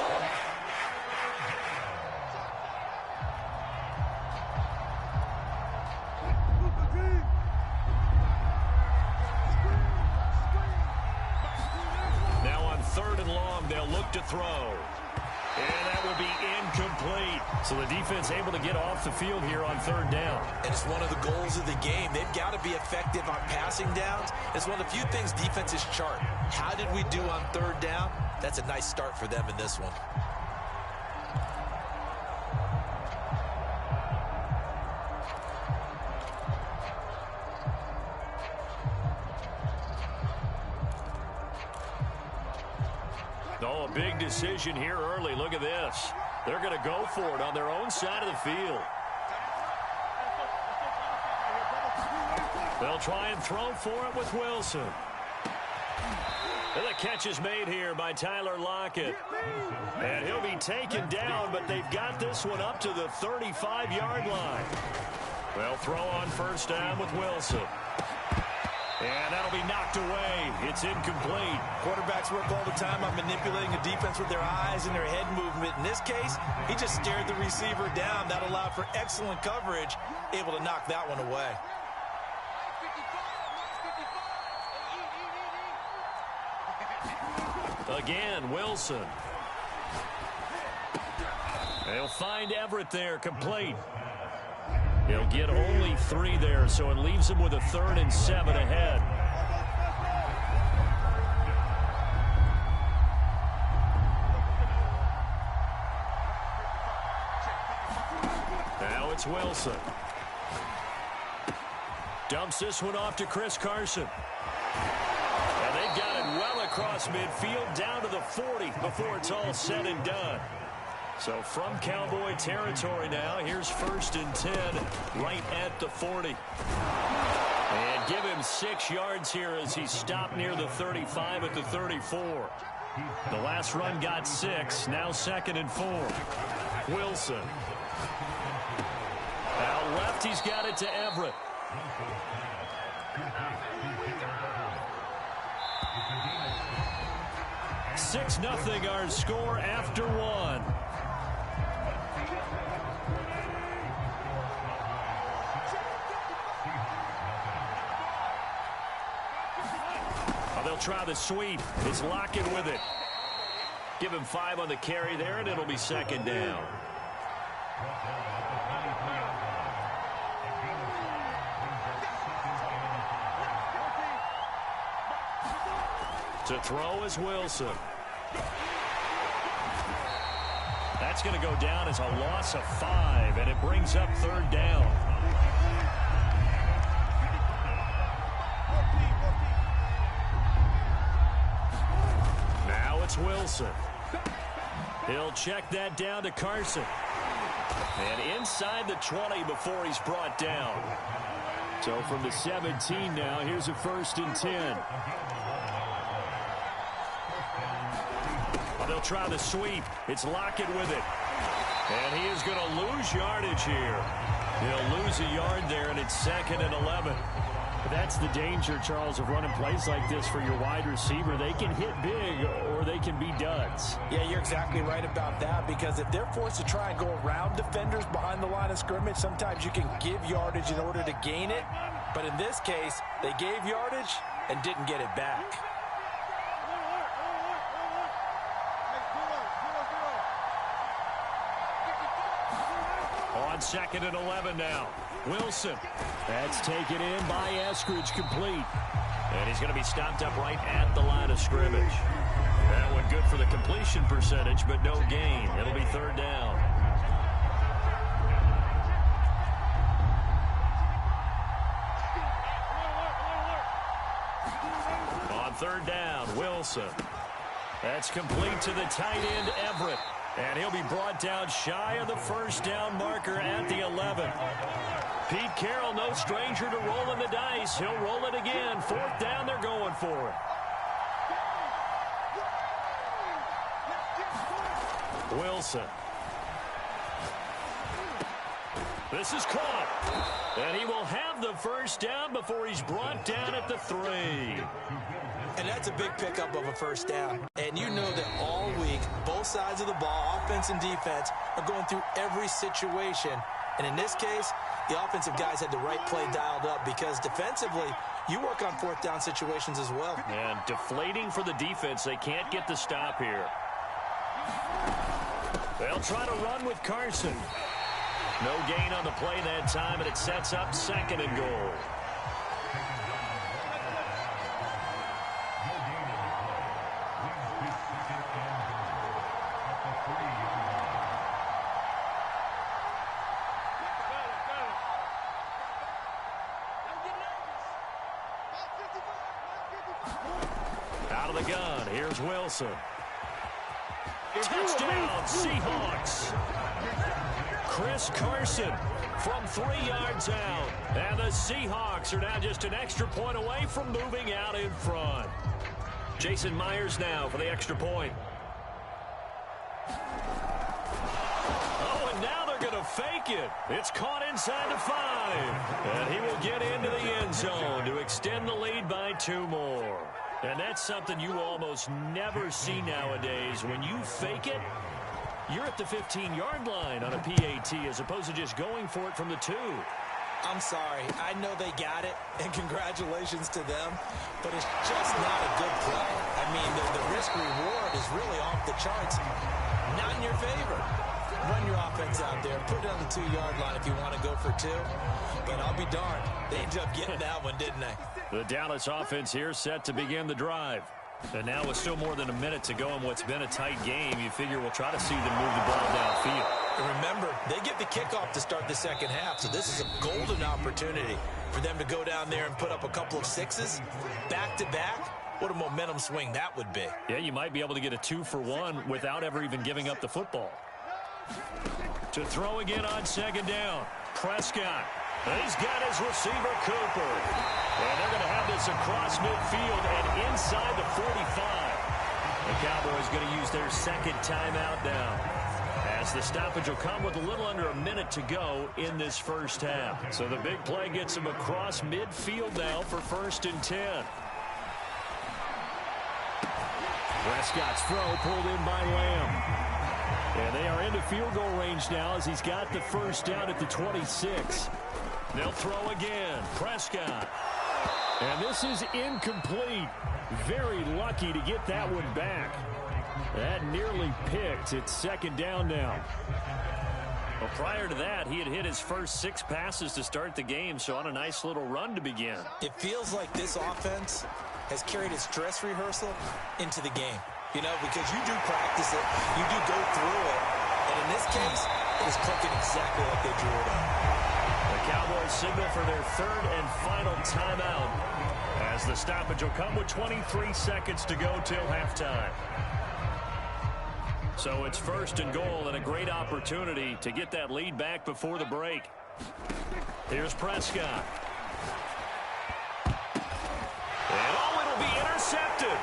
Now on 3rd and long, they'll look to throw. And that will be incomplete. So the defense able to get off the field here on 3rd down. And it's one of the goals of the game. They've got to be effective on passing downs. It's one of the few things defenses chart. How did we do on 3rd down? That's a nice start for them in this one. Oh, a big decision here early. Look at this. They're going to go for it on their own side of the field. They'll try and throw for it with Wilson. And the catch is made here by Tyler Lockett. And he'll be taken down, but they've got this one up to the 35-yard line. They'll throw on first down with Wilson. And that'll be knocked away. It's incomplete. Quarterbacks work all the time on manipulating the defense with their eyes and their head movement. In this case, he just stared the receiver down. That allowed for excellent coverage, able to knock that one away. Again, Wilson. They'll find Everett there, complete. He'll get only 3 there, so it leaves him with a 3rd and 7 ahead. Now it's Wilson. Dumps this one off to Chris Carson. And they've got it well across midfield, down to the 40 before it's all said and done. So from Cowboy territory now, here's 1st and 10 right at the 40. And give him 6 yards here as he stopped near the 35 at the 34. The last run got 6, now 2nd and 4. Wilson. Out left, he's got it to Everett. Six nothing our score after 1. They'll try the sweep. It's Lockett with it. Give him 5 on the carry there, and it'll be 2nd down. To throw is Wilson. That's going to go down as a loss of 5, and it brings up 3rd down. Now it's Wilson. He'll check that down to Carson. And inside the 20 before he's brought down. So from the 17 now, here's a 1st and 10. They'll try the sweep. It's Lockett with it. And he is going to lose yardage here. He'll lose a yard there, and it's 2nd and 11. That's the danger, Charles, of running plays like this for your wide receiver. They can hit big or they can be duds. Yeah, you're exactly right about that, because if they're forced to try and go around defenders behind the line of scrimmage, sometimes you can give yardage in order to gain it. But in this case, they gave yardage and didn't get it back. On 2nd and 11 now. Wilson. That's taken in by Eskridge, complete. And he's going to be stopped up right at the line of scrimmage. That one good for the completion percentage, but no gain. It'll be 3rd down. On 3rd down, Wilson. That's complete to the tight end, Everett. And he'll be brought down shy of the 1st down marker at the 11. Pete Carroll, no stranger to rolling the dice. He'll roll it again. 4th down, they're going for it. Wilson. This is caught. And he will have the 1st down before he's brought down at the 3. And that's a big pickup of a 1st down. And you know that all week, both sides of the ball, offense and defense, are going through every situation. And in this case, the offensive guys had the right play dialed up, because defensively, you work on 4th down situations as well. And deflating for the defense. They can't get the stop here. They'll try to run with Carson. No gain on the play that time, and it sets up 2nd and goal. Out of the gun, here's Wilson. Touchdown, Seahawks. Chris Carson from 3 yards out. And the Seahawks are now just an extra point away from moving out in front. Jason Myers now for the extra point. Oh, and now they're going to fake it. It's caught inside the 5. And he will get into the end zone to extend the lead by 2 more. And that's something you almost never see nowadays. When you fake it, you're at the 15-yard line on a PAT as opposed to just going for it from the 2. I'm sorry. I know they got it, and congratulations to them, but it's just not a good play. I mean, the risk-reward is really off the charts. Not in your favor. Run your offense out there. Put it on the 2-yard line if you want to go for 2. But I'll be darned. They ended up getting that one, didn't they? The Dallas offense here set to begin the drive. And now with still more than a minute to go in what's been a tight game, you figure we'll try to see them move the ball downfield. And remember, they get the kickoff to start the second half, so this is a golden opportunity for them to go down there and put up a couple of 6s back-to-back. What a momentum swing that would be. Yeah, you might be able to get a 2-for-1 without ever even giving up the football. To throw again on second down, Prescott. He's got his receiver, Cooper. And they're going to have this across midfield and inside the 45. The Cowboys going to use their second timeout now, as the stoppage will come with a little under a minute to go in this first half. So the big play gets them across midfield now for 1st and 10. Prescott's throw pulled in by Lamb. And they are into field goal range now as he's got the first down at the 26. They'll throw again. Prescott. And this is incomplete. Very lucky to get that one back. That nearly picked. It's second down now. Well, prior to that, he had hit his first 6 passes to start the game, so on a nice little run to begin. It feels like this offense has carried its dress rehearsal into the game. You know, because you do practice it, you do go through it, and in this case, it is clicking exactly like they drew it up. The Cowboys signal for their 3rd and final timeout, as the stoppage will come with 23 seconds to go till halftime. So it's 1st and goal and a great opportunity to get that lead back before the break. Here's Prescott. And it'll be intercepted.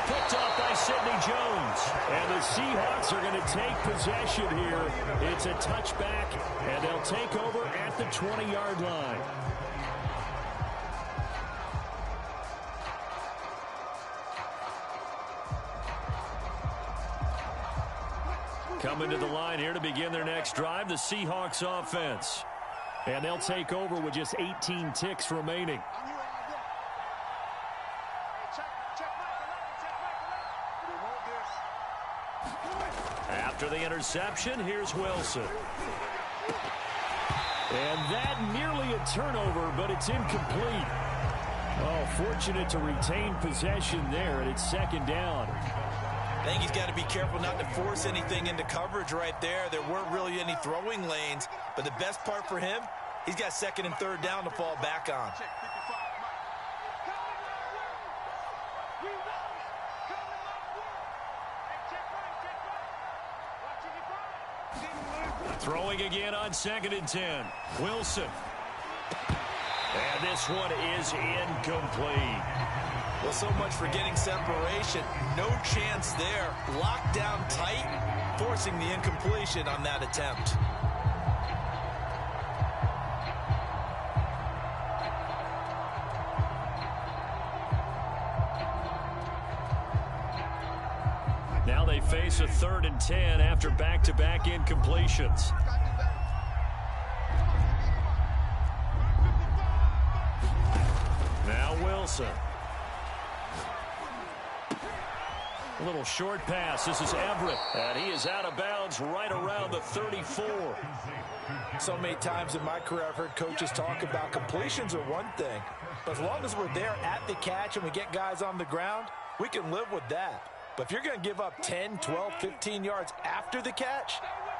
Picked off by Sidney Jones. And the Seahawks are going to take possession here. It's a touchback, and they'll take over at the 20-yard line. Coming to the line here to begin their next drive, the Seahawks offense. And they'll take over with just 18 ticks remaining. After the interception, here's Wilson. And that nearly a turnover, but it's incomplete. Oh, fortunate to retain possession there, and it's second down. I think he's got to be careful not to force anything into coverage right there. There weren't really any throwing lanes, but the best part for him, he's got 2nd and 3rd down to fall back on. Throwing again on 2nd and 10. Wilson. And this one is incomplete. Well, so much for getting separation. No chance there. Locked down tight, forcing the incompletion on that attempt. Now they face a 3rd and 10 after back-to-back incompletions. Now Wilson. A little short pass. This is Everett. And he is out of bounds right around the 34. So many times in my career I've heard coaches talk about completions are one thing. But as long as we're there at the catch and we get guys on the ground, we can live with that. But if you're going to give up 10, 12, 15 yards after the catch,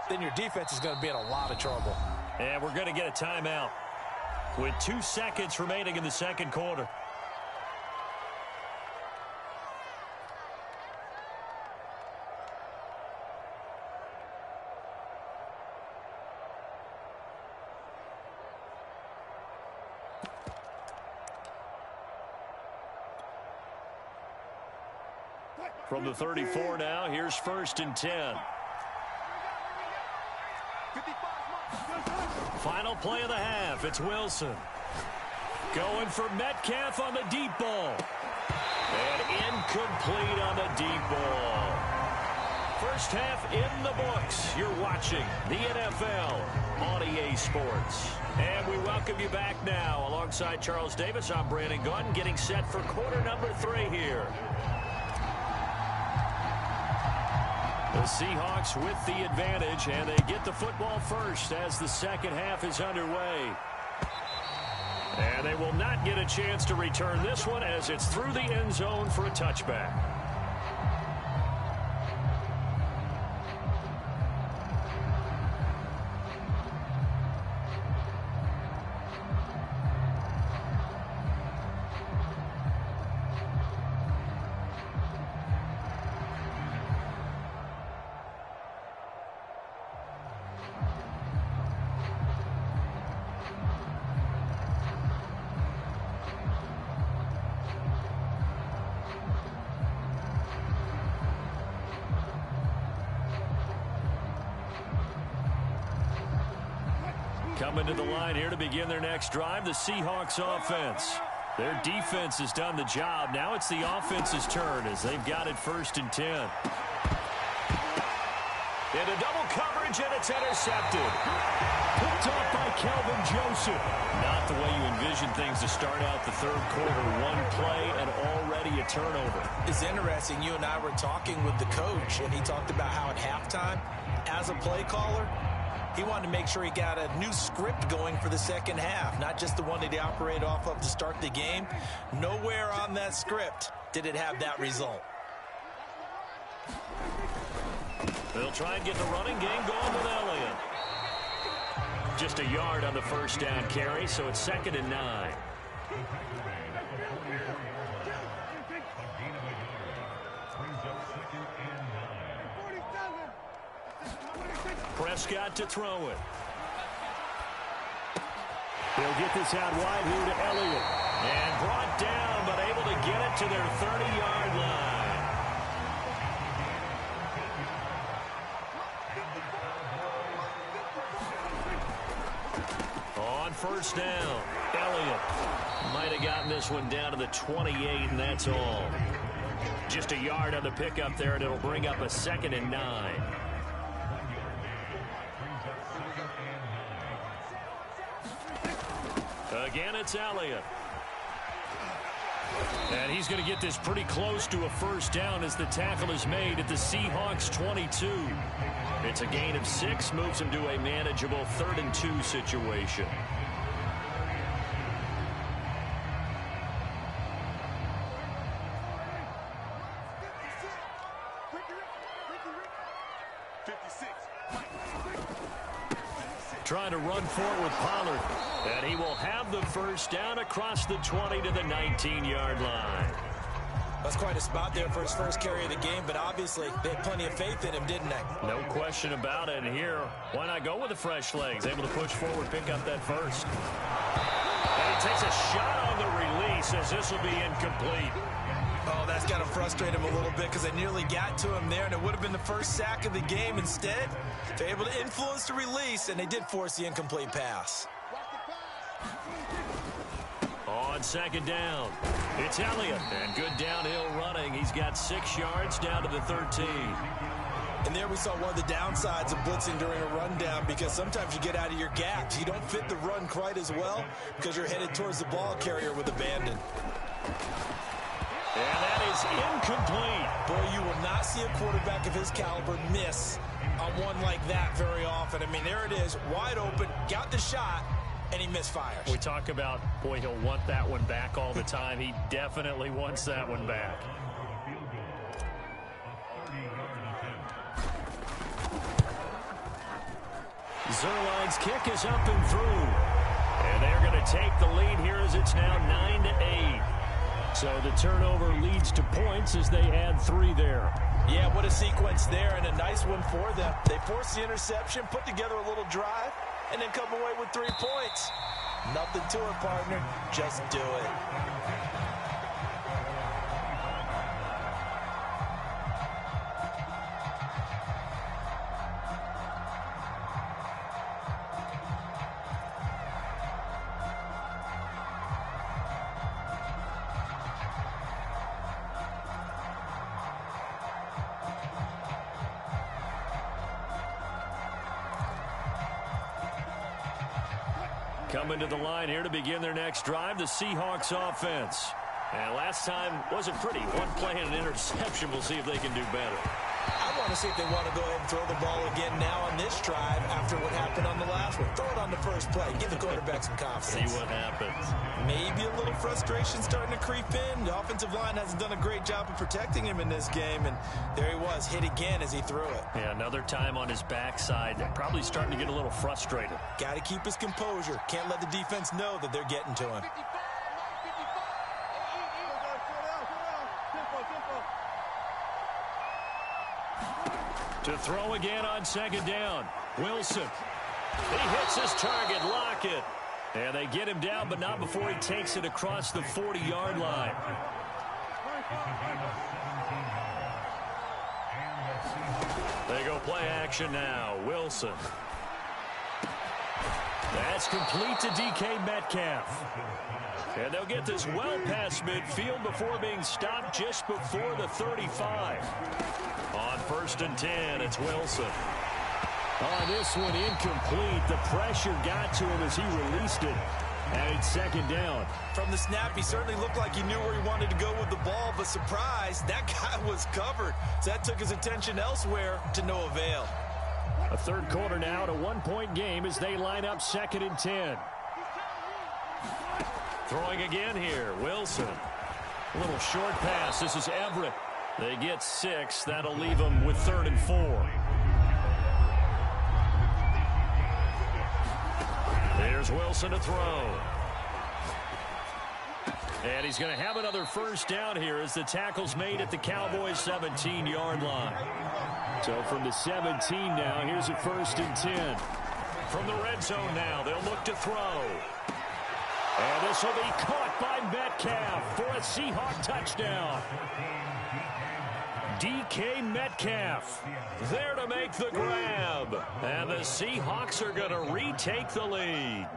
then your defense is going to be in a lot of trouble. And we're going to get a timeout with 2 seconds remaining in the second quarter. From the 34 now, here's 1st and 10. Final play of the half. It's Wilson. Going for Metcalf on the deep ball. And incomplete on the deep ball. First half in the books. You're watching the NFL on EA Sports. And we welcome you back now. Alongside Charles Davis, I'm Brandon Gunn, getting set for quarter number 3 here. The Seahawks with the advantage, and they get the football first as the second half is underway. And they will not get a chance to return this one as it's through the end zone for a touchback. Coming to the line here to begin their next drive, the Seahawks offense. Their defense has done the job. Now it's the offense's turn as they've got it 1st and 10. Into double coverage, and it's intercepted. Picked off by Kelvin Joseph. Not the way you envision things to start out the third quarter. One play and already a turnover. It's interesting. You and I were talking with the coach, and he talked about how at halftime, as a play caller, he wanted to make sure he got a new script going for the second half, not just the one that he operated off of to start the game. Nowhere on that script did it have that result. They'll try and get the running game going with Elliott. Just a yard on the first down carry, so it's 2nd and 9. Prescott to throw it. They'll get this out wide here to Elliott. And brought down, but able to get it to their 30-yard line. On first down, Elliott might have gotten this one down to the 28, and that's all. Just a yard on the pickup there, and it'll bring up a 2nd and 9. Again, it's Elliott. And he's going to get this pretty close to a first down as the tackle is made at the Seahawks 22. It's a gain of 6, moves him to a manageable 3rd and 2 situation. Trying to run forward with Pollard. And he will have the first down across the 20 to the 19-yard line. That's quite a spot there for his first carry of the game, but obviously they had plenty of faith in him, didn't they? No question about it. And here, why not go with the fresh legs? Able to push forward, pick up that first. And he takes a shot on the release as this will be incomplete. Oh, that's got to frustrate him a little bit because they nearly got to him there, and it would have been the first sack of the game. Instead, they're able to influence the release, and they did force the incomplete pass. On 2nd down, it's Elliott. And good downhill running. He's got 6 yards down to the 13. And there we saw one of the downsides of blitzing during a rundown, because sometimes you get out of your gaps. You don't fit the run quite as well because you're headed towards the ball carrier with abandon. And that is incomplete. Boy, you will not see a quarterback of his caliber miss on one like that very often. I mean, there it is, wide open, got the shot, and he misfires. We talk about, boy, he'll want that one back all the time. He definitely wants that one back. Zerline's kick is up and through. And they're going to take the lead here as it's now 9-8. So the turnover leads to points as they add 3 there. Yeah, what a sequence there, and a nice one for them. They force the interception, put together a little drive, and then come away with 3 points. Nothing to it, partner. Just do it. Coming to the line here to begin their next drive, the Seahawks offense. And last time wasn't pretty. One play and an interception. We'll see if they can do better. I want to see if they want to go ahead and throw the ball again now on this drive after what happened on the last one. Throw it on the first play. Give the quarterback some confidence. See what happens. Maybe a little frustration starting to creep in. The offensive line hasn't done a great job of protecting him in this game, and there he was, hit again as he threw it. Yeah, another time on his backside. Probably starting to get a little frustrated. Got to keep his composure. Can't let the defense know that they're getting to him. To throw again on second down. Wilson. He hits his target, Lockett. And they get him down, but not before he takes it across the 40-yard line. They go play action now. Wilson. That's complete to DK Metcalf. And they'll get this well past midfield before being stopped just before the 35. On 1st and 10, it's Wilson. On this one, incomplete. The pressure got to him as he released it. And it's second down. From the snap, he certainly looked like he knew where he wanted to go with the ball, but surprise, that guy was covered. So that took his attention elsewhere to no avail. A third quarter now, to 1-point game as they line up 2nd and 10. Throwing again here, Wilson. A little short pass. This is Everett. They get 6. That'll leave them with 3rd and 4. There's Wilson to throw. And he's going to have another first down here as the tackle's made at the Cowboys' 17-yard line. So from the 17 now, here's a 1st and 10. From the red zone now, they'll look to throw. And this will be caught by Metcalf for a Seahawk touchdown. DK Metcalf there to make the grab. And the Seahawks are going to retake the lead.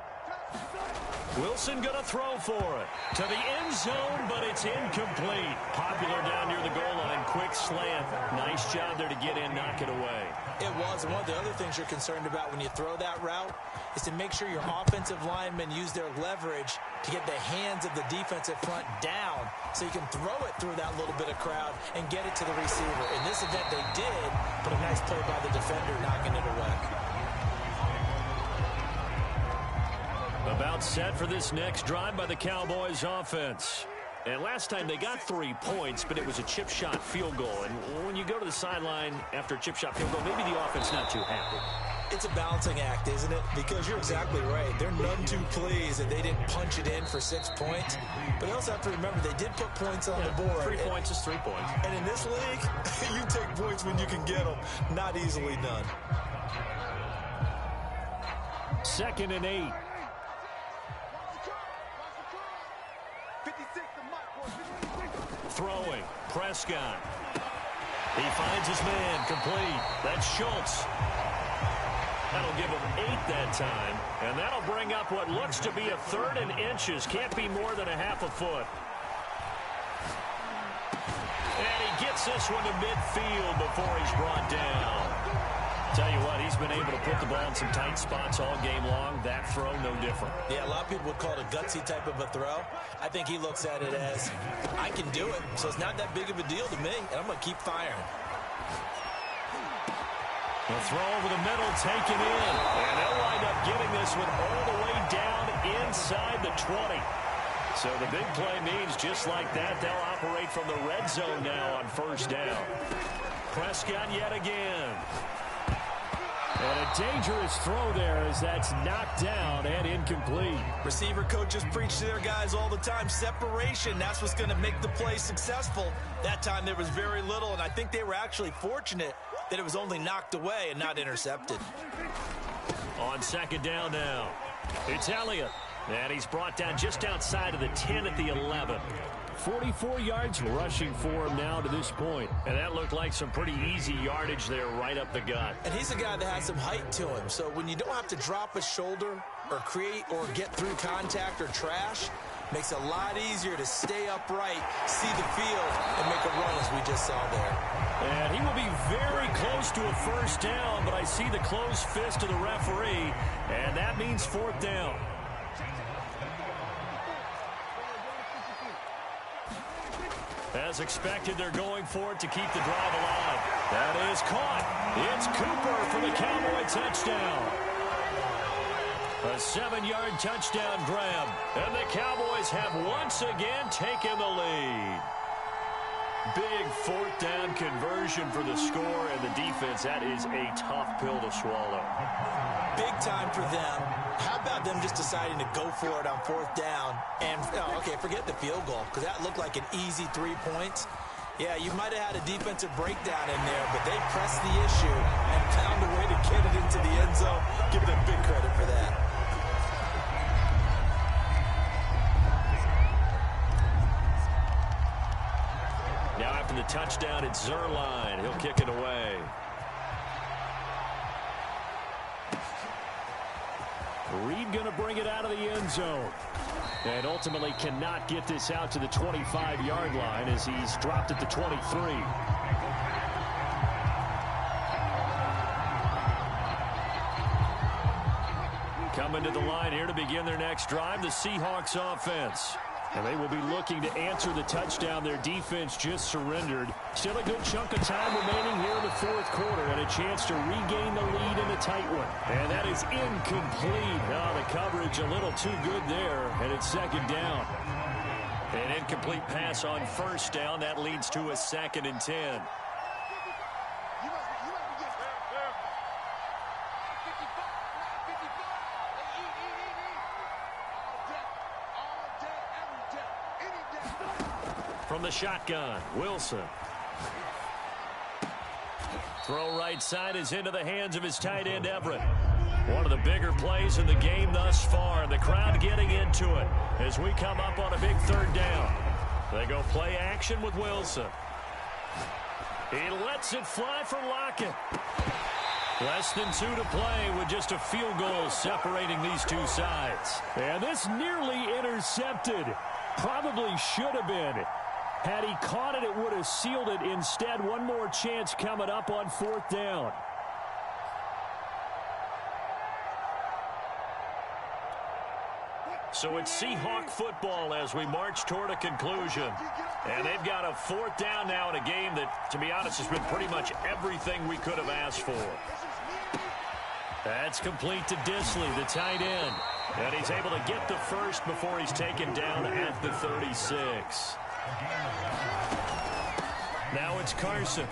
Wilson going to throw for it. To the end zone, but it's incomplete. Popular down near the goal line. Quick slant. Nice job there to get in, knock it away. It was. And one of the other things you're concerned about when you throw that route is to make sure your offensive linemen use their leverage to get the hands of the defensive front down so you can throw it through that little bit of crowd and get it to the receiver. In this event, they did, but a nice play by the defender knocking it away. About set for this next drive by the Cowboys offense. And last time they got 3 points, but it was a chip shot field goal. And when you go to the sideline after a chip shot field goal, maybe the offense not too happy. It's a balancing act, isn't it? Because you're exactly right. They're none too pleased that they didn't punch it in for 6 points. But you also have to remember they did put points on the board. 3 points is 3 points. And in this league, you take points when you can get them. Not easily done. 2nd and 8. Throwing. Prescott. He finds his man. Complete. That's Schultz. That'll give him 8 that time. And that'll bring up what looks to be a 3rd and inches. Can't be more than a half a foot. And he gets this one to midfield before he's brought down. Tell you what, he's been able to put the ball in some tight spots all game long. That throw, no different. Yeah, a lot of people would call it a gutsy type of a throw. I think he looks at it as, I can do it, so it's not that big of a deal to me, and I'm going to keep firing. The throw over the middle, taken in. And they'll wind up getting this one all the way down inside the 20. So the big play means just like that, they'll operate from the red zone now on 1st down. Prescott yet again. And a dangerous throw there as that's knocked down and incomplete. Receiver coaches preach to their guys all the time. Separation, that's what's going to make the play successful. That time there was very little, and I think they were actually fortunate that it was only knocked away and not intercepted. On 2nd down now, it's Elliott. And he's brought down just outside of the 10 at the 11. 44 yards rushing for him now to this point. And that looked like some pretty easy yardage there right up the gut. And he's a guy that has some height to him. So when you don't have to drop a shoulder or create or get through contact or trash, makes it a lot easier to stay upright, see the field, and make a run as we just saw there. And he will be very close to a 1st down, but I see the closed fist of the referee, and that means 4th down. As expected, they're going for it to keep the drive alive. That is caught. It's Cooper for the Cowboy touchdown. A 7-yard touchdown grab. And the Cowboys have once again taken the lead. Big fourth down conversion for the score, and the defense, that is a tough pill to swallow. Big time for them. How about them just deciding to go for it on fourth down? And, okay, forget the field goal, because that looked like an easy 3 points. Yeah, you might have had a defensive breakdown in there, but they pressed the issue and found a way to get it into the end zone. Give them big credit for that. Now after the touchdown, it's Zerline. He'll kick it away. Reed going to bring it out of the end zone. And ultimately cannot get this out to the 25-yard line as he's dropped at the 23. Coming to the line here to begin their next drive, the Seahawks offense. And they will be looking to answer the touchdown their defense just surrendered. Still a good chunk of time remaining here in the fourth quarter and a chance to regain the lead in a tight one. And that is incomplete. Oh, the coverage a little too good there, and it's second down. An incomplete pass on first down. That leads to a 2nd and 10. From the shotgun, Wilson. Throw right side is into the hands of his tight end, Everett. One of the bigger plays in the game thus far. And the crowd getting into it as we come up on a big third down. They go play action with Wilson. He lets it fly for Lockett. Less than 2 to play with just a field goal separating these two sides. And this nearly intercepted. Probably should have been. Had he caught it, it would have sealed it. Instead, one more chance coming up on fourth down. So it's Seahawk football as we march toward a conclusion. And they've got a fourth down now in a game that, to be honest, has been pretty much everything we could have asked for. That's complete to Disley, the tight end. And he's able to get the first before he's taken down at the 36. Now it's Carson.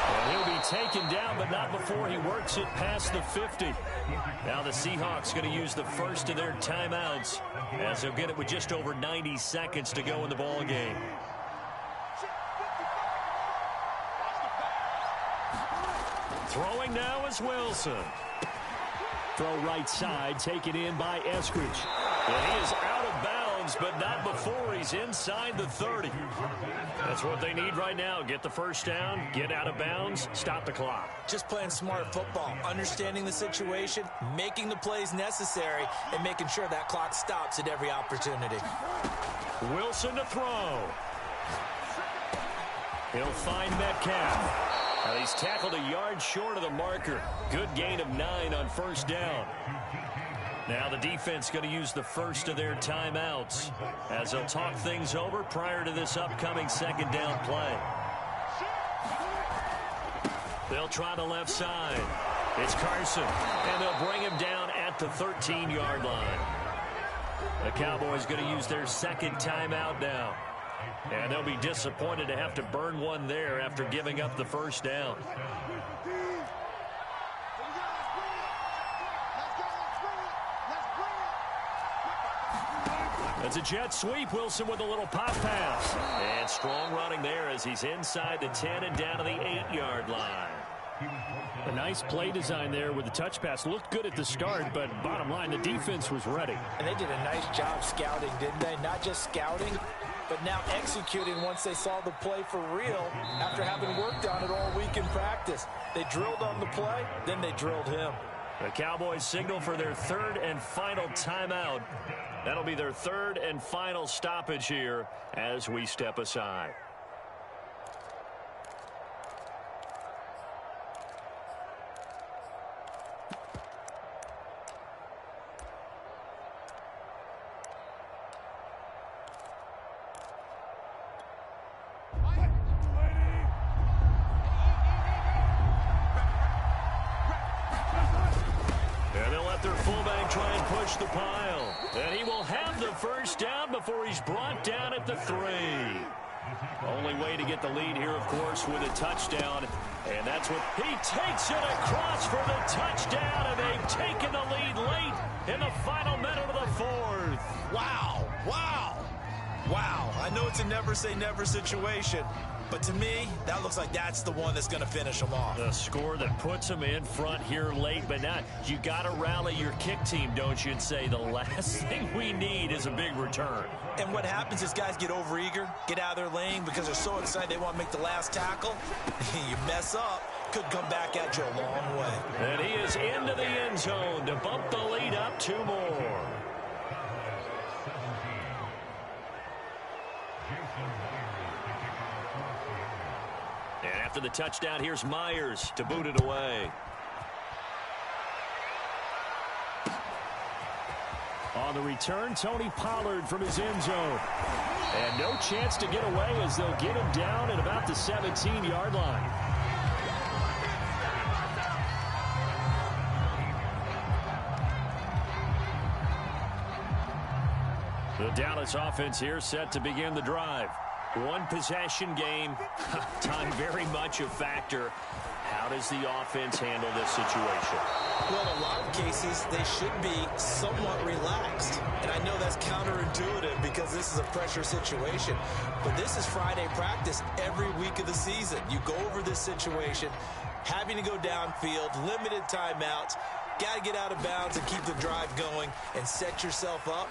And he'll be taken down, but not before he works it past the 50. Now the Seahawks going to use the first of their timeouts as they'll get it with just over 90 seconds to go in the ball game. Throwing now is Wilson. Throw right side, taken in by Eskridge. And he is out of bounds, but not before he's inside the 30. That's what they need right now. Get the first down, get out of bounds, stop the clock. Just playing smart football, understanding the situation, making the plays necessary, and making sure that clock stops at every opportunity. Wilson to throw. He'll find Metcalf. Now he's tackled a yard short of the marker. Good gain of 9 on first down. Now the defense going to use the first of their timeouts as they'll talk things over prior to this upcoming second down play. They'll try the left side. It's Carson, and they'll bring him down at the 13-yard line. The Cowboys going to use their second timeout now. And they'll be disappointed to have to burn one there after giving up the first down. It's a jet sweep. Wilson with a little pop pass. And strong running there as he's inside the 10 and down to the 8-yard line. A nice play design there with the touch pass. Looked good at the start, but bottom line, the defense was ready. And they did a nice job scouting, didn't they? Not just scouting, but now executing once they saw the play for real after having worked on it all week in practice. They drilled on the play, then they drilled him. The Cowboys signal for their third and final timeout. That'll be their third and final stoppage here as we step aside. their fullback try and push the pile. And he will have the first down before he's brought down at the 3. Only way to get the lead here, of course, with a touchdown. And that's what he takes it across for the touchdown. And they've taken the lead late in the final minute of the 4th. Wow. Wow. Wow. I know it's a never say never situation, but to me, that looks like that's the one that's going to finish them off. The score that puts them in front here late, but now you got to rally your kick team, don't you, and say the last thing we need is a big return. And what happens is guys get overeager, get out of their lane because they're so excited they want to make the last tackle. You mess up, could come back at you a long way. And he is into the end zone to bump the lead up 2 more. And after the touchdown, here's Myers to boot it away. On the return, Tony Pollard from his end zone. And no chance to get away as they'll get him down at about the 17-yard line. The Dallas offense here set to begin the drive. One possession game. Time very much a factor. How does the offense handle this situation? Well, in a lot of cases, they should be somewhat relaxed. And I know that's counterintuitive because this is a pressure situation. But this is Friday practice every week of the season. You go over this situation, having to go downfield, limited timeouts, got to get out of bounds and keep the drive going and set yourself up.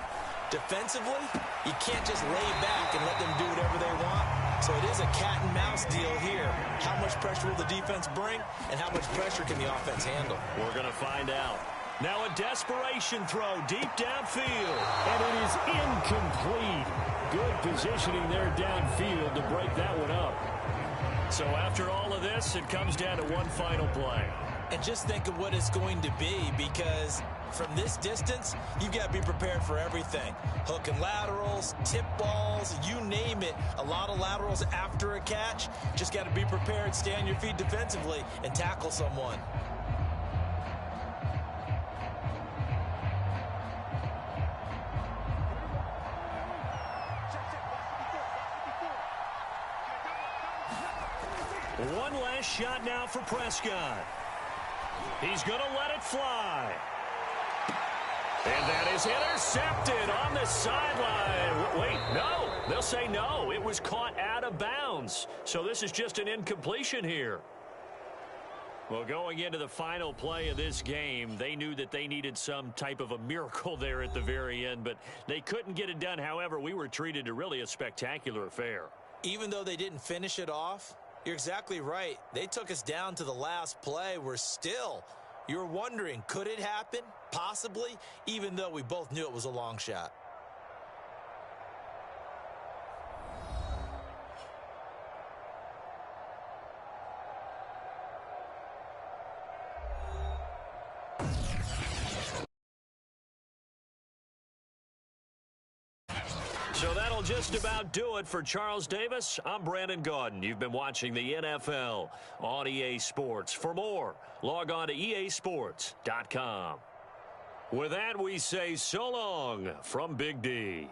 Defensively, you can't just lay back and let them do whatever they want. So it is a cat and mouse deal here. How much pressure will the defense bring, and how much pressure can the offense handle? We're going to find out. Now a desperation throw deep downfield. And it is incomplete. Good positioning there downfield to break that one up. So after all of this, it comes down to one final play. And just think of what it's going to be, because from this distance, you've got to be prepared for everything. Hook and laterals, tip balls, you name it. A lot of laterals after a catch. Just got to be prepared, stay on your feet defensively, and tackle someone. One last shot now for Prescott. He's going to let it fly. And that is intercepted on the sideline. Wait, no. They'll say no. It was caught out of bounds. So this is just an incompletion here. Well, going into the final play of this game, they knew that they needed some type of a miracle there at the very end, but they couldn't get it done. However, we were treated to really a spectacular affair. Even though they didn't finish it off, you're exactly right. They took us down to the last play. You're wondering, could it happen? Possibly, even though we both knew it was a long shot. So that'll just about do it for Charles Davis. I'm Brandon Gaudin. You've been watching the NFL on EA Sports. For more, log on to easports.com. With that, we say so long from Big D.